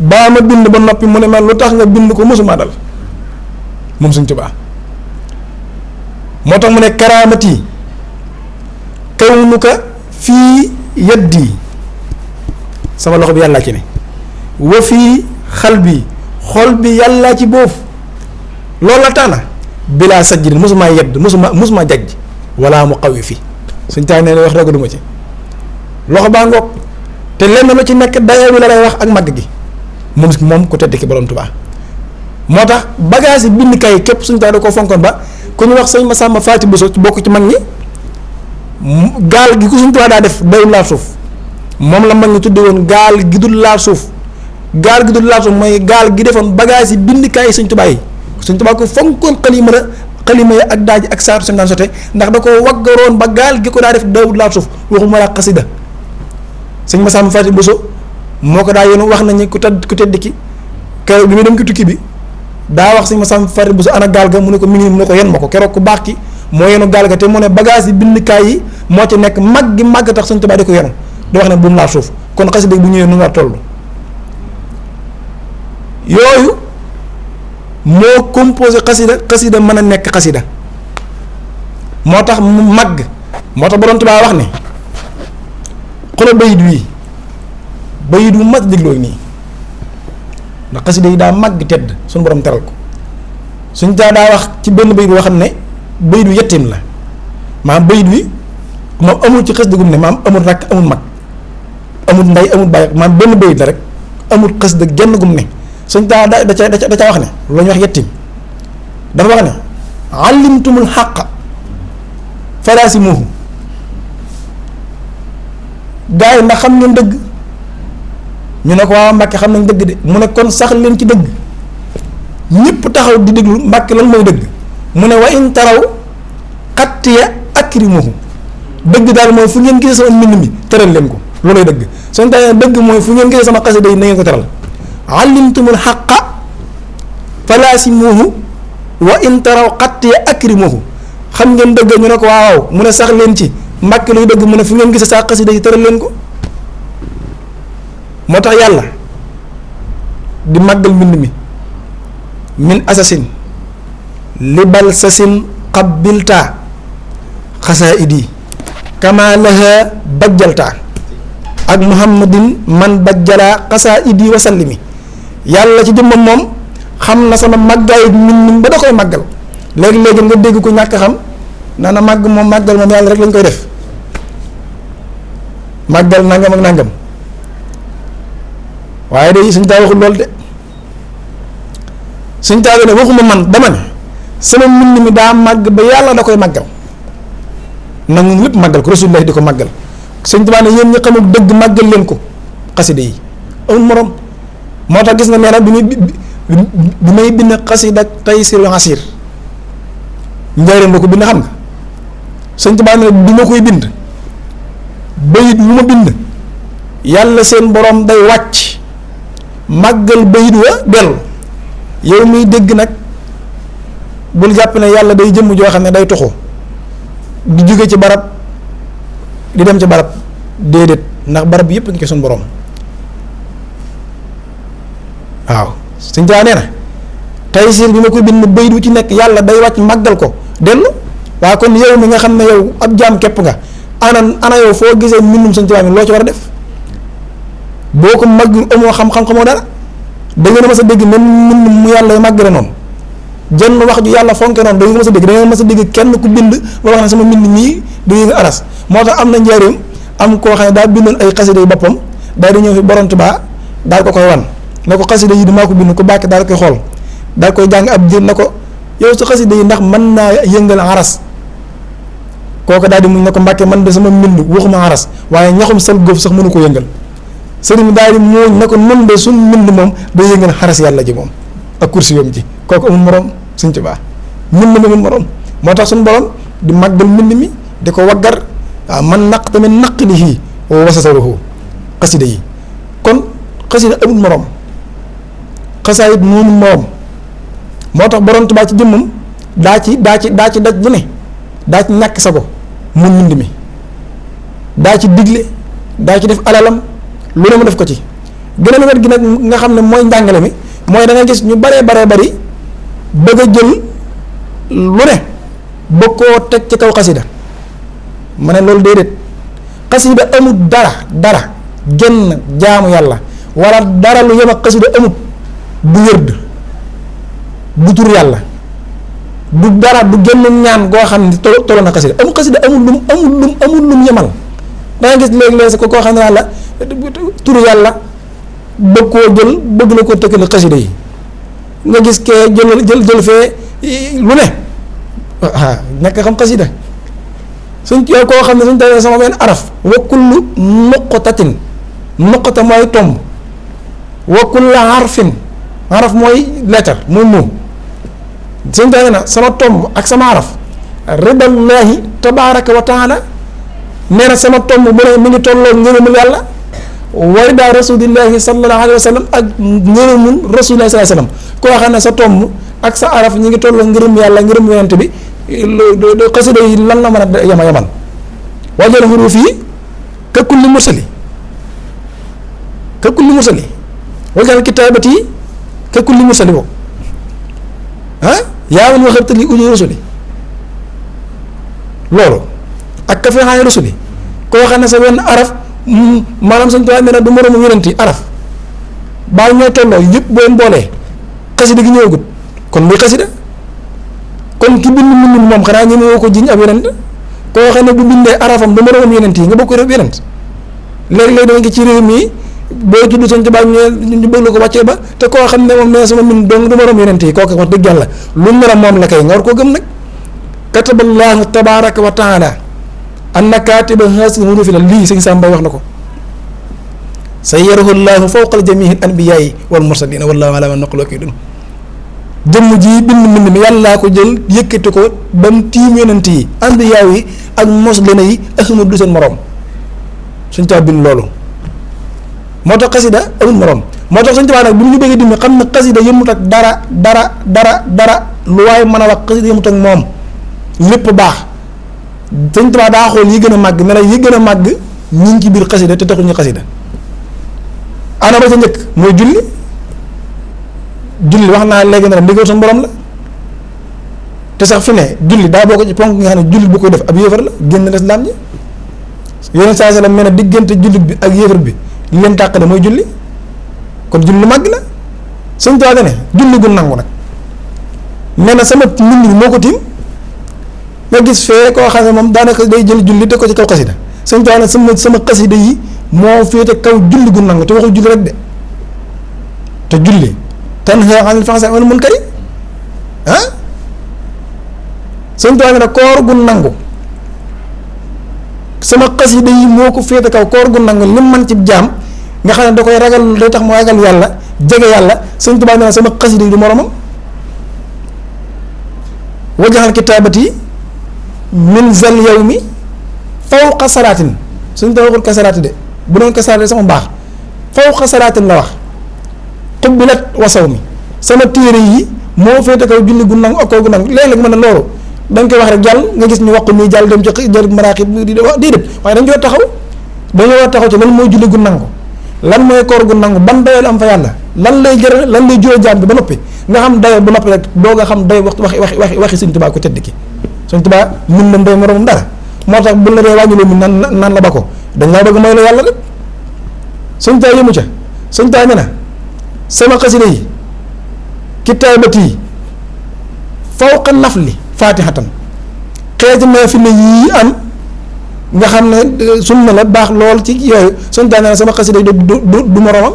baa ma bind ba noppi mu ne ma lu tax nga bind ko mosuma dal moom Sëñ Tuubaa moo tax mu ne karaamati kawnuka fii yaddi sama loxo bi yàllaa ci ne wa fii xal bi xol bi yàllaa ci boofu loolu la taana bilaa sajjin mosuma yedd mosuma jajj wala mu xaw fi suñ taay nee wax ragaluma ci loxo baa ngoog te lenn lu ci nekk dayoo bi la lay wax ak màgg gi moom ku tedd ki borom Tuubaa moo tax bagage yi bind kay képp suñ taay da koo fonkoon ba ku ñu wax sëñ Masamba Faati Buso ci bokk ci mag ñi gaal gi ku suñ Tuubaa daa def dayul laal suuf moom la mag ñi tudde woon gaal gi dul laal suuf gaal gi dul laal suuf mooy gaal gi defoon bagage yi bind kay suñ Tuubaa yi suñ Tuubaa ko fonkoon xalima ya ak daaj ak saatu sam daan sote ndax da ko waggaroon ba gaal gi ko daa def dawul laal suuf waxuma la xasida sëñ Masamba Faati Buso moo ko daa yéen wax nañu ku tedd ki keroog bi muy dem ki tukki bi daa wax sëñ Masamba Faati Buso ana gaal ga mu ne ko mi ngi mu ne ko yen ma ko keroog ku baax ki moo yenu gaal ga te mu ne bagage yi bindkaay yi moo ci nekk mag gi màgg tax sëñ Tuubaa di ko yenu di wax ne bu mu laal suuf kon xasida bu ñëwee nu nga toll yooyu moo composé xasida mën a nekk xasida moo tax mu màgg moo tax borom Tuubaa wax ne xoolal bayit wu mat dégloo nii ndax xasida yi daa màgg tedd suñu borom teral ko suñ taa daa wax ci benn bayit boo xam ne bayit wu yettim la maanaam bayit wi moom amul ci xasida gum ne maanaam amul rakk amul mag amul ndey amul bàyyi maanaam benn bayit la rek amul xasida genn gum ne suñ taa da ca wax ne lu ñu wax yettim dafa wax ne allimtumul xàq faraasimuhu gaa yi ndax xam ngeen dëgg ñu ne ko waaw Mbàkke xam nañ dëgg de mu ne kon sax leen ci dëgg ñëpp taxaw di déglu Mbàkke lan mooy dëgg mu ne wa in taraw xattiya akrimuhu dëgg daal mooy fu ngeen gisee sama mbind mi teral leen ko loolooy dëgg suñ taa dëgg mooy fu ngeen gisee sama xasida yi na ngeen ko teral allimtumul xaqa falaasimuhu wa in taraw xattiya akrimuhu xam ngeen dëgg ñu ne ko waaw mu ne sax leen ci Mbàkke luy dëgg mu ne fu ngeen gisee saa xasida yi tëral leen ko moo tax yàlla di màggal mbind mi min asasin libal sasin qabbilta xasaidi kama laha bajjalta ak muhammadin man bajjala xasaidi wasallimi yàlla ci jëmmam moom xam na sama màggaayu mbind ba da koy màggal léegi-léegi nga dégg ko ñàkk xam naa na màgg moom màggal moom yàlla rek lañ koy def màggal nangam ak nangam waaye de suñ taa waxul loolu de suñ taa ne waxuma man dama ne sama mbind mi daa màgg ba yàlla da koy màggal nangu lépp màggal ko rasulullah di ko màggal suñ taa ne yéen ñi xamul dëgg màggal leen ko xasida yi amul morom moo tax gis nga nee na bi may bind xasida Taysirul Asir njëriñ la ko bind xam nga suñ taa ne du ma koy bind bayit wu ma bind yàlla seen borom day wàcc màggal bayit wa dellu yow miy dégg nag bul jàpp ne yàlla day jëmm joo xam ne day toxu di jóge ci barab di dem ci barab déedéet ndax barab yépp ngi ci suñu borom waaw suñ taa nee na Taysir bi ma koy bind bayit wu ci nekk yàlla day wàcc màggal ko dellu waaw kon yow mi nga xam ne yow ab jaam képp nga ana yow foo gisee mbindum Sëñ Tuubaa mi loo ci war a def boo ko màggul amoo xam-xam-xamoo dara da ngeen a mas a dégg même mbind mu yàlla màggale noonu jenn wax ju yàlla fonke noonu da ngeen mas a dégg da ngeen mas a dégg kenn ku bind ba wax ne sama mbind mii du yëngu aras moo tax am na njaareem am koo xam ne daa bindoon ay xasida yi boppam daal di ñëw fi borom Tuubaa daal ko koy wan ne ko xasida yi damaa ko bind ko bàkke daal koy xool daal koy jàng ab diir na ko yow su xasida yi ndax mën naa yëngal aras kooku daal di muñ ne ko Mbàkke man de sama mbind waxuma aras waaye ñaxum sal góof sax mënu ko yëngal sëriñ bi daal di muuñ ne ko nun de suñ mbind moom day yëngal xaras yàlla ji moom ak kursi yoom ji kooku amul morom Sëñ Tuubaa mbind mi amul morom moo tax suñu borom di màggal mbind mi di ko waggar waaw man naq tamit naq li fii wasasaruhu xasida yi kon xasida amul morom xasaayit noonu morom moo tax borom Tuubaa ci jëmmam daa ci daj lu ne daa ci ñàkk sago mu mbind mi daa ci digle daa ci def alalam lu ne mu def ko ci geneen wet gi nag nga xam ne mooy njàngale mi mooy da nga gis ñu baree bari bëgg a jël lu ne bëgg koo teg ci kaw xasida ma ne loolu déedéet xasida amut dara genn jaamu yàlla wala dara lu yem ak xasida amut du wërd du tur yàlla du dara du genn ñaan goo xam ne tolo na xasida amul lum yemal da nga gis léeg-léeg sa ko koo xam ne yàlla turu yàlla bëgg koo jël bëgg la ko tëkkale xasida yi nga gis kee jël fee lu ne nekk xam xasida suñ yow koo xam ne suñ tawee sama benn araf wa kullu nuqtatin nuqta mooy tomb wa kullu harfin haraf mooy lettre mooy moom suñ tawee na sama tomb ak sama araf ridallahi tabaraka wa taala nee na sama tomb bu ne mi ngi tolloo ngërëmul yàlla warida rasulillahi sallallahu alayhi wa sallam ak ngërëmul rasulillahi sallallahu alayhi wa sallam koo xam ne sa tomb ak sa araf ñi ngi tolloo ngërëm yàlla ngërëm yonent bi xasida yi lan la mën a yamal wajal xuruuf yi ka kulli mursali wajal kitaabati yi ka kulli mursali boobu yaawul waxabtali uju rusuli loolu ak ka fee xaane rusuli koo xam ne sa wenn araf maanaam suñ tubaab nee na du moroomu yonent yi araf baal ñooy tolloo yëpp boo leen boolee xasida gi ñëwagut kon muy xasida kon ki bind mbind moom xanaa ñi woo ko jiñ ab yonent koo xam ne bu bindee arafam du moroomam yonent yi nga bokk def yonent léeg-léeg da nga ci réew mi boo tudd suñ tubaab ñu bëgg la ko wàccee ba te koo xam ne moom nee sama mbind dong du moroom yonent yi kooku wax dëgg yàlla lu mu a moom la kay nga war koo gëm nag kataballaahu tabaraka wa taala anna kaatiba haasihi huruufi la lii sëñ Samba wax na ko sayyarahu llaahu fawqa jamiihi anbiyaa'i wal mursaliina wallaahu alaa maa naqulu wakiilun jëmm ji bind mbind mi yàllaa ko jël yëkkati ko ba mu tiim yonent yi anbiyaaw yi ak mursaliina yi ahmad du seen morom suñ taa bind loolu moo tax xasida amul morom moo tax suñ taa nag bu ñu bëggee dimbi xam ne xasida yëmut ak dara lu waaye mën a wax xasida yëmut ak moom lépp baax sëñ Tuubaa daa xool yi gën a màgg ne la yi gën a màgg ñi ngi ci biir xasida te taxul ñu xasida ana ba ca njëkk mooy julli wax naa léegi ne la ndigal suñu borom la te sax fi ne julli daa bokk ci ponk nga xam ne jullit bu koy def ab yéefar la génn lislaam ji yeneen saa la mel ne diggante jullit bi ak yéefar bi li leen tàqale mooy julli kon julli lu màgg la sëñ Tuubaa ne julli gu nangu nag nee na sama mbind mi moo ko tiim nga gis fee koo xam ne moom daanaka day jël julli te ko ci kaw xasida sëñ Tuubaa ne sama xasida yi moo féete kaw julli gu nangu te waxul julli rek de te julli tanhaa anil fahshaa'i wal munkari sëñ Tuubaa ne koor gu nangu sama xasida yi moo ko féete kaw koor gu nangu li man ci jaam nga xam ne da koy ragal day tax mu ragal yàlla jege yàlla sëñ Tuubaa ne sama xasida yi du moromam wajaxal kitaabati min zal yawmi fawqa salaatin suñ ta waxul kasalaati de bu doon kasalaati sama baax fawqa salaatin la wax xubbilat wasaw mi sama téere yi moo féete kaw julli gu nangu ak kaw gu nangu léeg-léeg mën na loolu da nga koy wax rek jàll nga gis ñu wax ko nii jàll dem ci jël maraaxib di wax déedéet waaye dañu war a taxaw ci lan mooy julli gu nangu lan mooy koor gu nangu ban dayoo la am fa yàlla lan lay jural jaam bi ba noppi nga xam dayoo bu noppi rek doo nga xam day waxi Sëñ Tuubaa ko tedd ki Sëñ Tuubaa mun na doy moroomam dara moo tax bu la dee wàññiloo mi nan la ba ko dañ laa bëgg may la yàlla rek Sëñ Tuubaa yëmu ca Sëñ Tuubaa ne na sama xasida yi kitaabati yi fawqa nafli faatihatan xeeti naafila yii am nga xam ne sunna la baax lool ci yooyu Sëñ Tuubaa ne na sama xasida yi du moroomam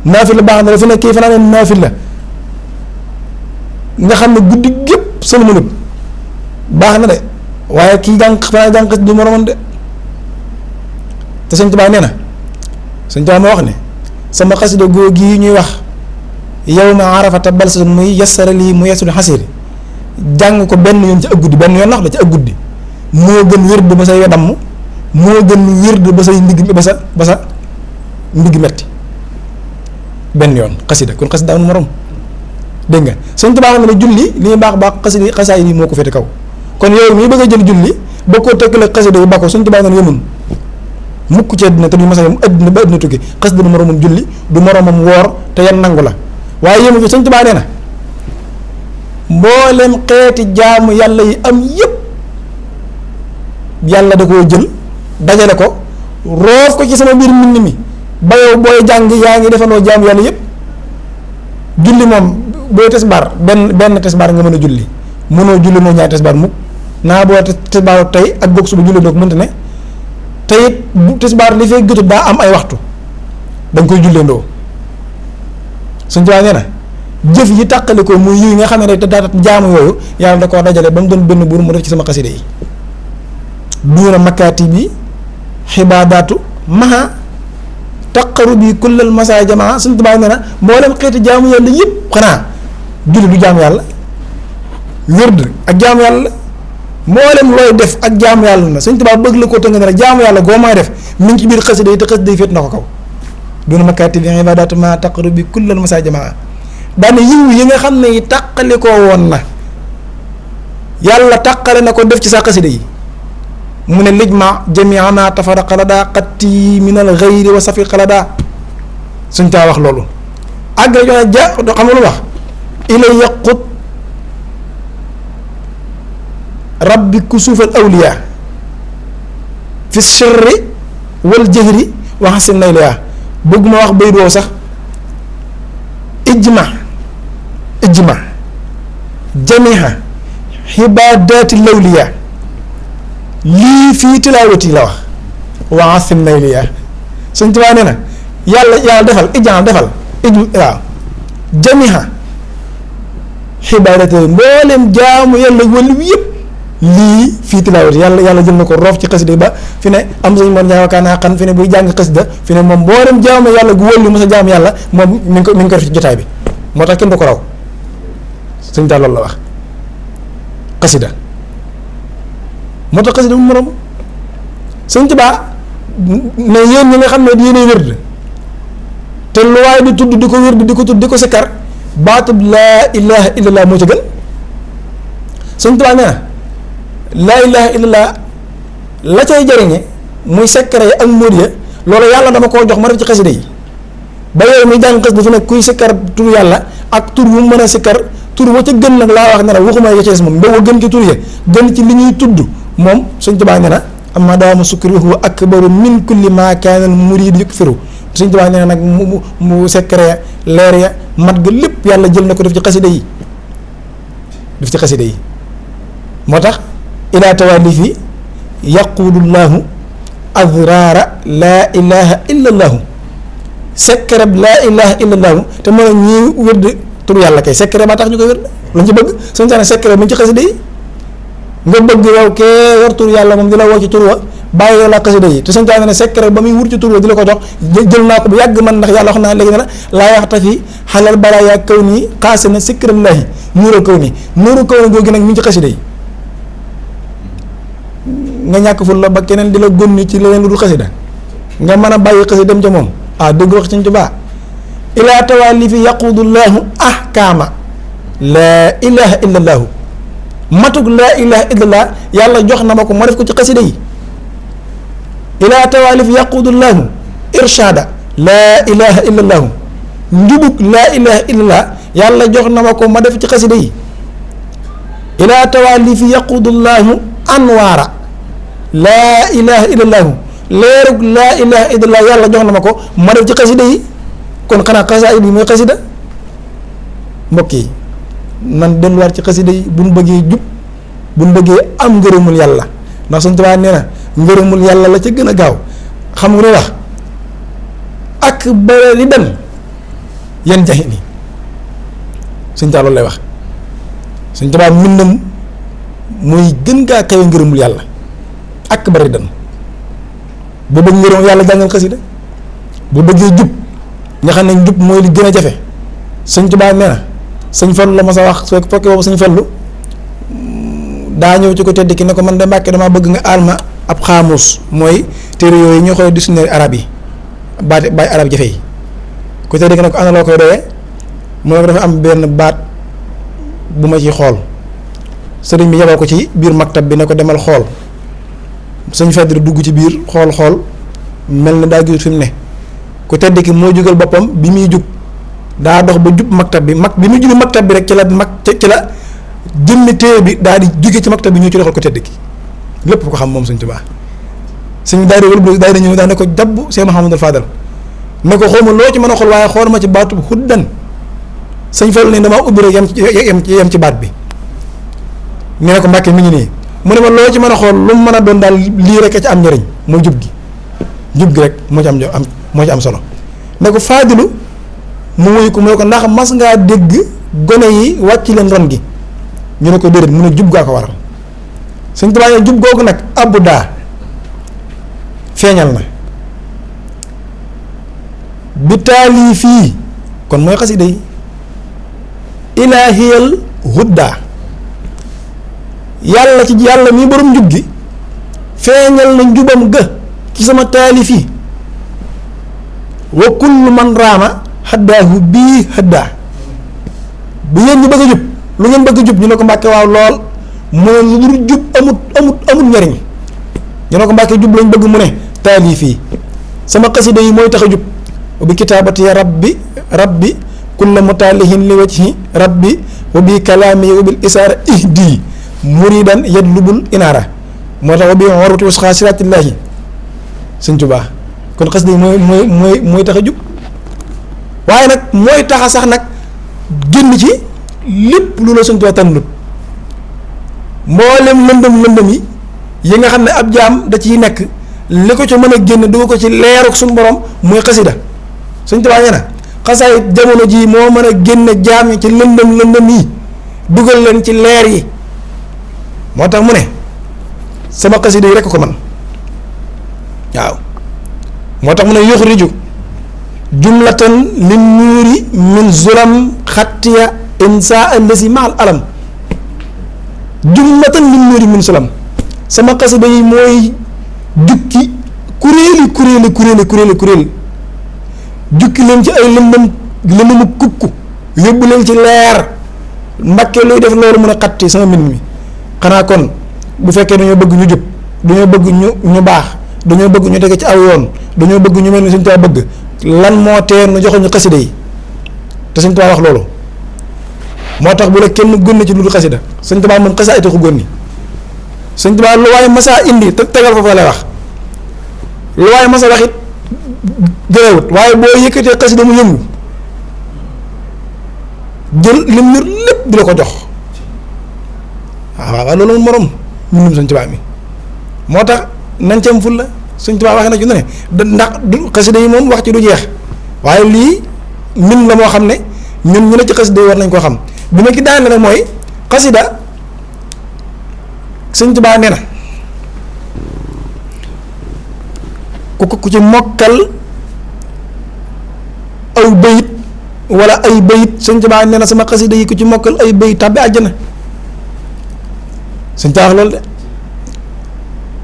naafila baax na la fi ne kii fanaa ne naafila nga xam ne guddi gépp sël mënut baax na de waaye kii fanaa jàng du moroomam de te Sëñ Tuubaa nee na Sëñ Tuubaa ma wax ne sama xasida góor gii ñuy wax yow ma arafata balsa muy yassara lii mu yessul xasiri jàng ko benn yoon ci ak guddi benn yoon wax la ci ak guddi moo gën wérd ba say damm moo gën wérd ba say ndigg ba sa ndigg metti benn yoon xasida kon xasida amul morom dégg nga Sëñ Tuubaa nga ne julli li ñuy baax xasida xasaay yi moo ko féete kaw kon yow mii bëgg a jël julli boo ko tëkkale xasida yi ba ko Sëñ Tuubaa nga ne yemun mukk ci àddina te du masa yam àddina ba àddina tukki xasida du moromam julli du moromam woor te yan nangu la waaye yému fi Sëñ Tuubaa nee na mboolem xeeti jaamu yàlla yi am yépp yàlla da koo jël dajale ko roof ko ci sama biir mbind mi ba yow booy jàng yaa ngi defandoo jaamu yàlla yépp julli moom booy tisbaar benn tisbaar nga mën a julli mënoo julli noo ñaari tisbaar mukk naa boo tisbaaru tey ak goog suba julli doog mënta ne te it bu tisbaar li fay gëtut daa am ay waxtu danga koy julleendoo Sëñ Tuubaa nee na jëf yi tàqali ko muy yi nga xam ne rek daa jaamu yooyu yàlla da koo dajale ba mu doon benn buur mu def ci sama xasida yi duuna makkaati bi xibaadaatu maha taqaru bi kullal masaa jamaa Sëñ Tuubaa nee na mboolem xeeti jaamu yàlla yëpp xanaa julli du jaamu yàlla wérd ak jaamu yàlla mboolem looy def ak jaamu yàlla na Sëñ Tuubaa bëgg la ko tënk ne rek jaamu yàlla goo may def mi ngi ci biir xasida yi te xasida yi féet na ko kaw duuna makkaati bi xibaadaatu maha taqaru bi kullal masaa jamaa daane yiw yi nga xam ne yi tàqali koo woon na yàlla tàqale na ko def ci sa xasida yi mu ne lij ma jamia ma tafaraqa la daa xatti min al xayri wa safi xaladaa Sëñ Tuubaa wax loolu àgg la joxe ja xam nga lu wax ilay yaqut rabbi ku suufal awliya fi sirri wal jahri waxasin nayliya bëgg ma wax bay doo sax ijma jamiha xibaadaati lawliya lii fii tilaawati la wax waasim nayliya Sëñ Tuubaa nee na yàlla defal waaw jamiha xibaadaati mboolem jaamu yàlla wàllu yëpp lii fii tilaawati yàlla jël na ko roof ci xasida ba fi ne am sañ moon ñaawakaa xan fi ne buy jàng xasida fi ne moom mboolem jaamu yàlla gu wàllu mos a jaamu yàlla moom mi ngi ko def ci jotaay bi moo tax kenn du ko raw Sëñ Tuubaa loolu la wax xasida moo tax xasida mu morom Sëñ Tuubaa ne yéen ñi nga xam ne yéenay wérd te lu waaye di tudd di ko wérd di ko tudd di ko sikkar baatub laa ilaha illallah moo ci gën Sëñ Tuubaa nee na laa ilaha illallah la cay jëriñe muy sekkare ak móod ya loolu yàlla dama koo jox ma def ci xasida yi ba yow muy jàng xasida fi nekk kuy sikkar tur yàlla ak tur wu mën a sikkar tur wa ca gën nag laa wax ne la waxuma ya cees moom ba gën ci tur ya gën ci li ñuy tudd moom Sëñ Tuubaa nee na amma daama sukkri huwa akbaru min kulli ma kaana al murid yukfiru Sëñ Tuubaa nee na nag mu sekkare leer ya mat ga lépp yàlla jël na ko def ci xasida yi moo tax ilaa tawalifi yaquudullahu adraara laa ilaha illa allahu sekkareb laa ilaha illa allahu te mën a ñii wérd tur yàlla kay sekkare ba tax ñu koy wérd lañ ci bëgg Sëñ Tuubaa sekkare mu ci xasida yi nga bëgg yow kee war tur yàlla moom di la woo ci tur wa bàyyi yow la xasida yi te Sëñ Tuubaa ne sekkare ba muy wut ci tur wa di la ko jox jël naa ko bu yàgg man ndax yàlla wax naa léegi ne la laa yaxta fi xalal baraaya kaw nii xaase na sikkarallahi nuuru kaw nii googu nag mi ngi ci xasida yi nga ñàkk ful la ba keneen di la gónni ci leneen lu dul xasida nga mën a bàyyi xasida dem ca moom dëgg wax Sëñ Tuubaa ilaa tawalifi yaqudullahu ahkaama laa ilaha illa allahu matug laa ilaha illa allah yàlla jox na ma ko ma def ko ci xasida yi ilaa tawalifi yaqudullahu irshada laa ilaha illa allahu njubug laa ilaha illa allah yàlla jox na ma ko ma def ci xasida yi ilaa tawalifi yaqudullahu anwaara laa ilaha illallahu leerug laa ilaha illallah yàlla jox na ma ko ma def ci xasida yi kon xanaa xasaayid yi mooy xasida mbokk yi nan delluwaat ci xasida yi buñ bëggee jub buñ bëggee am ngërëmul yàlla ndax Sëñ Tuubaa nee na ngërëmul yàlla la ca gën a gaaw xam nga ne wax ak bare li dem yan jaxi ni Sëñ Tuubaa loolu lay wax Sëñ Tuubaa mbindam muy gën gaa kawe ngërëmul yàlla ak bari dan bu bëgg ngërëm yàlla jàngal xasida bu bëggee jub nga xam ne jub mooy li gën a jafe Sëñ Tuubaa nee na Sëñ Fallu la ma sa wax soo fekkee boobu Sëñ Fallu daa ñëw ci ko tedd ki ne ko man de Mbàkke damaa bëgg nga aal ma ab xaamuus mooy téere yooyu ñoo xool dictionnaire arab yi baat arab jafe yi ko tedd ki ne ko ana loo koy doyee mu ne ko dafa am benn baat bu ma ci xool sëriñ bi yebal ko ci biir maktab bi ne ko demal xool sëñ Fadil dugg ci biir xool mel na daa gisut fi mu ne ku tedd ki moo jugal boppam bi muy jug daa dox ba jub maktab bi bi muy jubi maktab bi rek ci la jëmmi téere bi daal di jóge ci maktab bi ñëw ci loxol ko tedd ki lépp ko xam moom sëñ Tuubaa sëñ daal di ñëw daa ne ko jabb Cheikh Mouhamadou Fadal ne ko xawma loo ci mën a xool waaye xool ma ci baatu xuddan sëñ Fallu ne damaa ubbi rek yem ci baat bi nee na ko Mbàkke mi ngi nii mu ne ma loo ci mën a xool lu mu mën a doon daal lii rek a ci am njëriñ mooy jub gi rek moo ci am solo ne ko Faadilu mu wuyu ko mu ne ko ndax mas ngaa dégg gone yi wàcc leen ron gi ñu ne ko déedéet mu ne jub gaa ko waral sëñ Tuubaa ne jub googu nag abbu daa feeñal na bi taalii fii kon mooy xasida yi ilaahiyal hudda yàlla mii borom njub gi feeñal na njubam ga ci sama taalif yi wa kullu man raama haddaahu bii haddaa bu yéen ñu bëgg a jub lu ngeen bëgg a jub ñu ne ko Mbàkke waaw lool mu ne lu dul jub amut njariñ ñu ne ko Mbàkke jub lañ bëgg mu ne taalif yi sama xasida yi mooy tax a jub bi kitaabati ya rabbi kulla mutaalihin li wajhi rabbi wa bi kalaami wa bil isaara ihdi muridan yadlubul inaara moo tax wa bi warwati wasxaa siraatillaahi sëñ Tuubaa kon xasida yi mooy tax a jub waaye nag mooy tax a sax nag génn ci lépp lu la sëñ Tuubaa tànnut mboolem lëndëm yi nga xam ne ab jaam da ciy nekk li ko ci mën a génn dugg ko ci leeruk suñu borom mooy xasida sëñ Tuubaa nee na xasaay jamono jii moo mën a génn jaam yi ci lëndëm yi dugal leen ci leer yi moo tax mu ne sama xasida yi rekk ko man waaw moo tax mu ne yuxriju jumlatan lin nuuri min zulam xattiya insa allasi maal alam jumlatan lin nuuri min zulam sama xasida yi mooy jukki kuréeli jukki leen ci ay lëndëmu kukku yóbbu leen ci leer Mbàkke luy def loolu mun a xatti sama mbind mi xanaa kon bu fekkee dañoo bëgg ñu jub dañoo bëgg ñu baax dañoo bëgg ñu tege ci aw yoon dañoo bëgg ñu mel ni Sëñ Tuubaa bëgg lan moo tee nu joxoñu xasida yi te Sëñ Tuubaa wax loolu moo tax bu la kenn gónne ci lu dul xasida Sëñ Tuubaa moom xasaa ita ko gónni Sëñ Tuubaa lu waaye masaa indi te tegal foofu lay wax lu waaye masa wax it jërewut waaye boo yëkkatee xasida mu yëngu jël lim yor lépp di la ko jox waaw loolu morom mbindum Sëñ Tuubaa mi moo tax nañ ci am ful la Sëñ Tuubaa waxee na ci ne ndax du xasida yi moom wax ci du jeex waaye lii mbind la moo xam ne ñun ñu ne ci xasida yi war nañ koo xam bi ma ki daane rek mooy xasida Sëñ Tuubaa nee na ku ci mokkal aw bayit wala ay bayit Sëñ Tuubaa nee na sama xasida yi ku ci mokkal ay bayit tàbbi àjjana Sëñ Tuubaa wax loolu de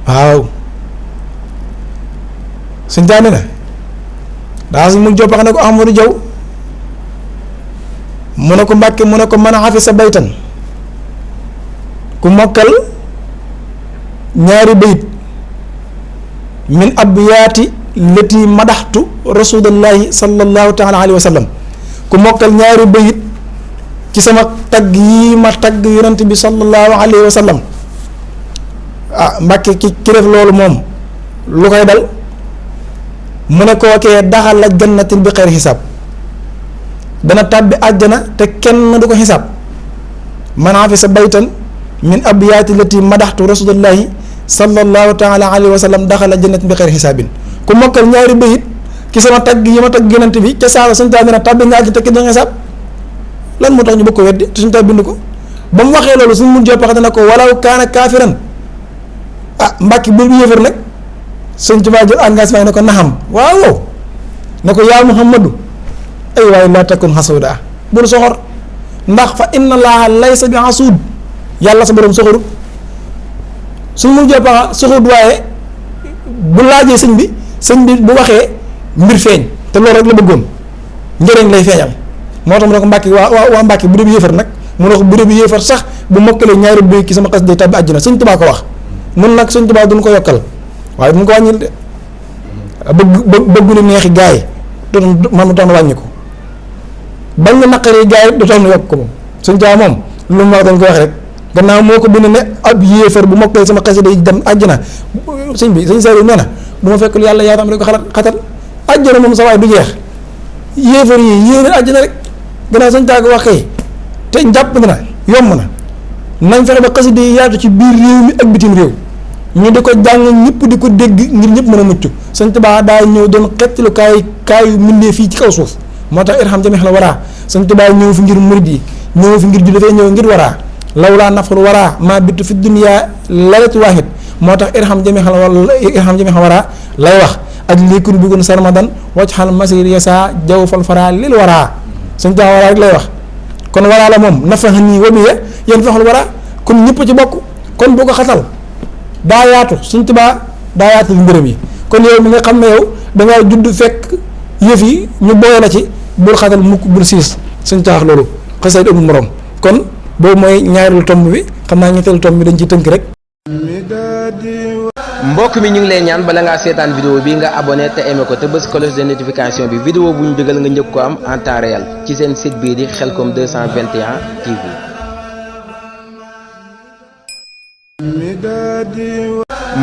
waaw Sëñ Tuubaa nee na daa si mu joppax ne ko Ahmadou Jaw mu ne ko Mbàkke mu ne ko mën a xafi sa baytan ku mokkal ñaari bayit min abyaati lati madaxtu rasulullahi sallallahu taala alayhi wa sallam ku mokkal ñaari bayit ci sama tagg yi ma tagg yonent bi sallallahu alayhi wa sallam Mbàkke ki def loolu moom lu koy dal mu ne kookee daxal la jannatin bi xeyri xisaab dana tàbbi àjjana te kenn du ko xisaab man xafisa baytan min abyaati lati madaxtu rasulullahi sallallahu taala alayhi wa sallam daxala jannatin bi xeyri xisaabin ku mokkal ñaari bayit ci sama tagg yi ma tagg yonent bi ca saaba Sëñ Tuubaa dina tàbbi nga àjjana te kenn du xisaab lan moo tax ñu bëgg ko weddi te Sëñ Tuubaa bind ko ba mu waxee loolu suñu mun joppax dana ko walaw kaana kaafiran Mbàkke bu yëfër nag Sëñ Tuubaa jël engagement ne ko naxam waaw ne ko yaa Muhammadu ay waaye laa takun xasuuda bul soxor ndax fa inna Allaaha laysa bi xasuud yàlla sa borom soxorut suñ mu joppa suxut waaye bu laajee sëñ bi bu waxee mbir feeñ te loolu rek la bëggoon njëriñ lay feeñal moo tax mu ne ko Mbàkke waa Mbàkke bu dee bi yéefar nag mu ne ko bu dee bi yéefar sax bu mokkalee ñaari béy ki sama xas day tàbbi àjjana sëñ Tuubaa ko wax mun nag sëñ Tuubaa duñ ko yokkal waaye duñ ko wàññil de bëggu lu neexi gaa yi doon man mu doon wàññi ko bañ na naqari gaa yi doon yokk ko moom sëñ Tuubaa moom lu mu wax dañ ko wax rek gannaaw moo ko bind ne ab yéefar bu mokkalee sama xas day dem àjjana sëñ Saliou nee na du ma fekk lu yàlla yaatam rek ko xatal àjjana moom sa waay du jeex yéefar yi yéene àjjana rek gannaaw sëñ Tuubaa ko wax kay te jàpp na yomb na nañ fexe ba xasida yi yaatu ci biir réew mi ak bitim réew ñu di ko jàng ñëpp di ko dégg ngir ñëpp mën a mucc sëñ Tuubaa daa ñëw doon xettlu kaayu mbindee fii ci kaw suuf moo tax irham jami xel waraa sëñ Tuubaa ñëw fi ngir murid yi ñëw fi ngir ju dafay ñëw ngir waraa lawlaa naful waraa maa bittu fi dunya lalati waahid moo tax irham jami xel waraa lay wax ak liikun buggun sarmadan wacc xal masir yasa jaw fal faraa lil waraa sëñ Tuubaa waraa rek lay wax kon waraa la moom nafax nii wabiya yéen faxal waraa kon ñëpp ci bokk kon boo ko xatal daa yaatu Sëñ Tuubaa daa yaatu mbërëm yi kon yow mi nga xam ne yow dangaa judd fekk yëf yi ñu boole la ci bul xatal mukk bul siis Sëñ Tuubaa loolu xasee amul morom kon boobu mooy ñaareelu tomb bi xam naa ñetteelu tomb bi dañ ciy tënk rek. mbokk mi ñu ngi lay ñaan bala ngaa seetaan vidéo bi nga abonné te aimé ko te bës cloche de notification bi vidéo bu ñu dugal nga njëkk ko am en temps réel ci seen site bii di Khelcom 221 TV.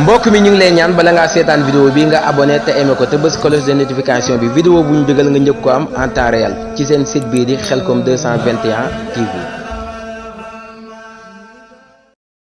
mbokk mi ñu ngi lay ñaan bala ngaa seetaan vidéo bi nga abonné te aimé ko te bës cloche de notification bi vidéo bu ñu dugal nga njëkk ko am en temps réel ci seen site bii di Khelcom 221 TV.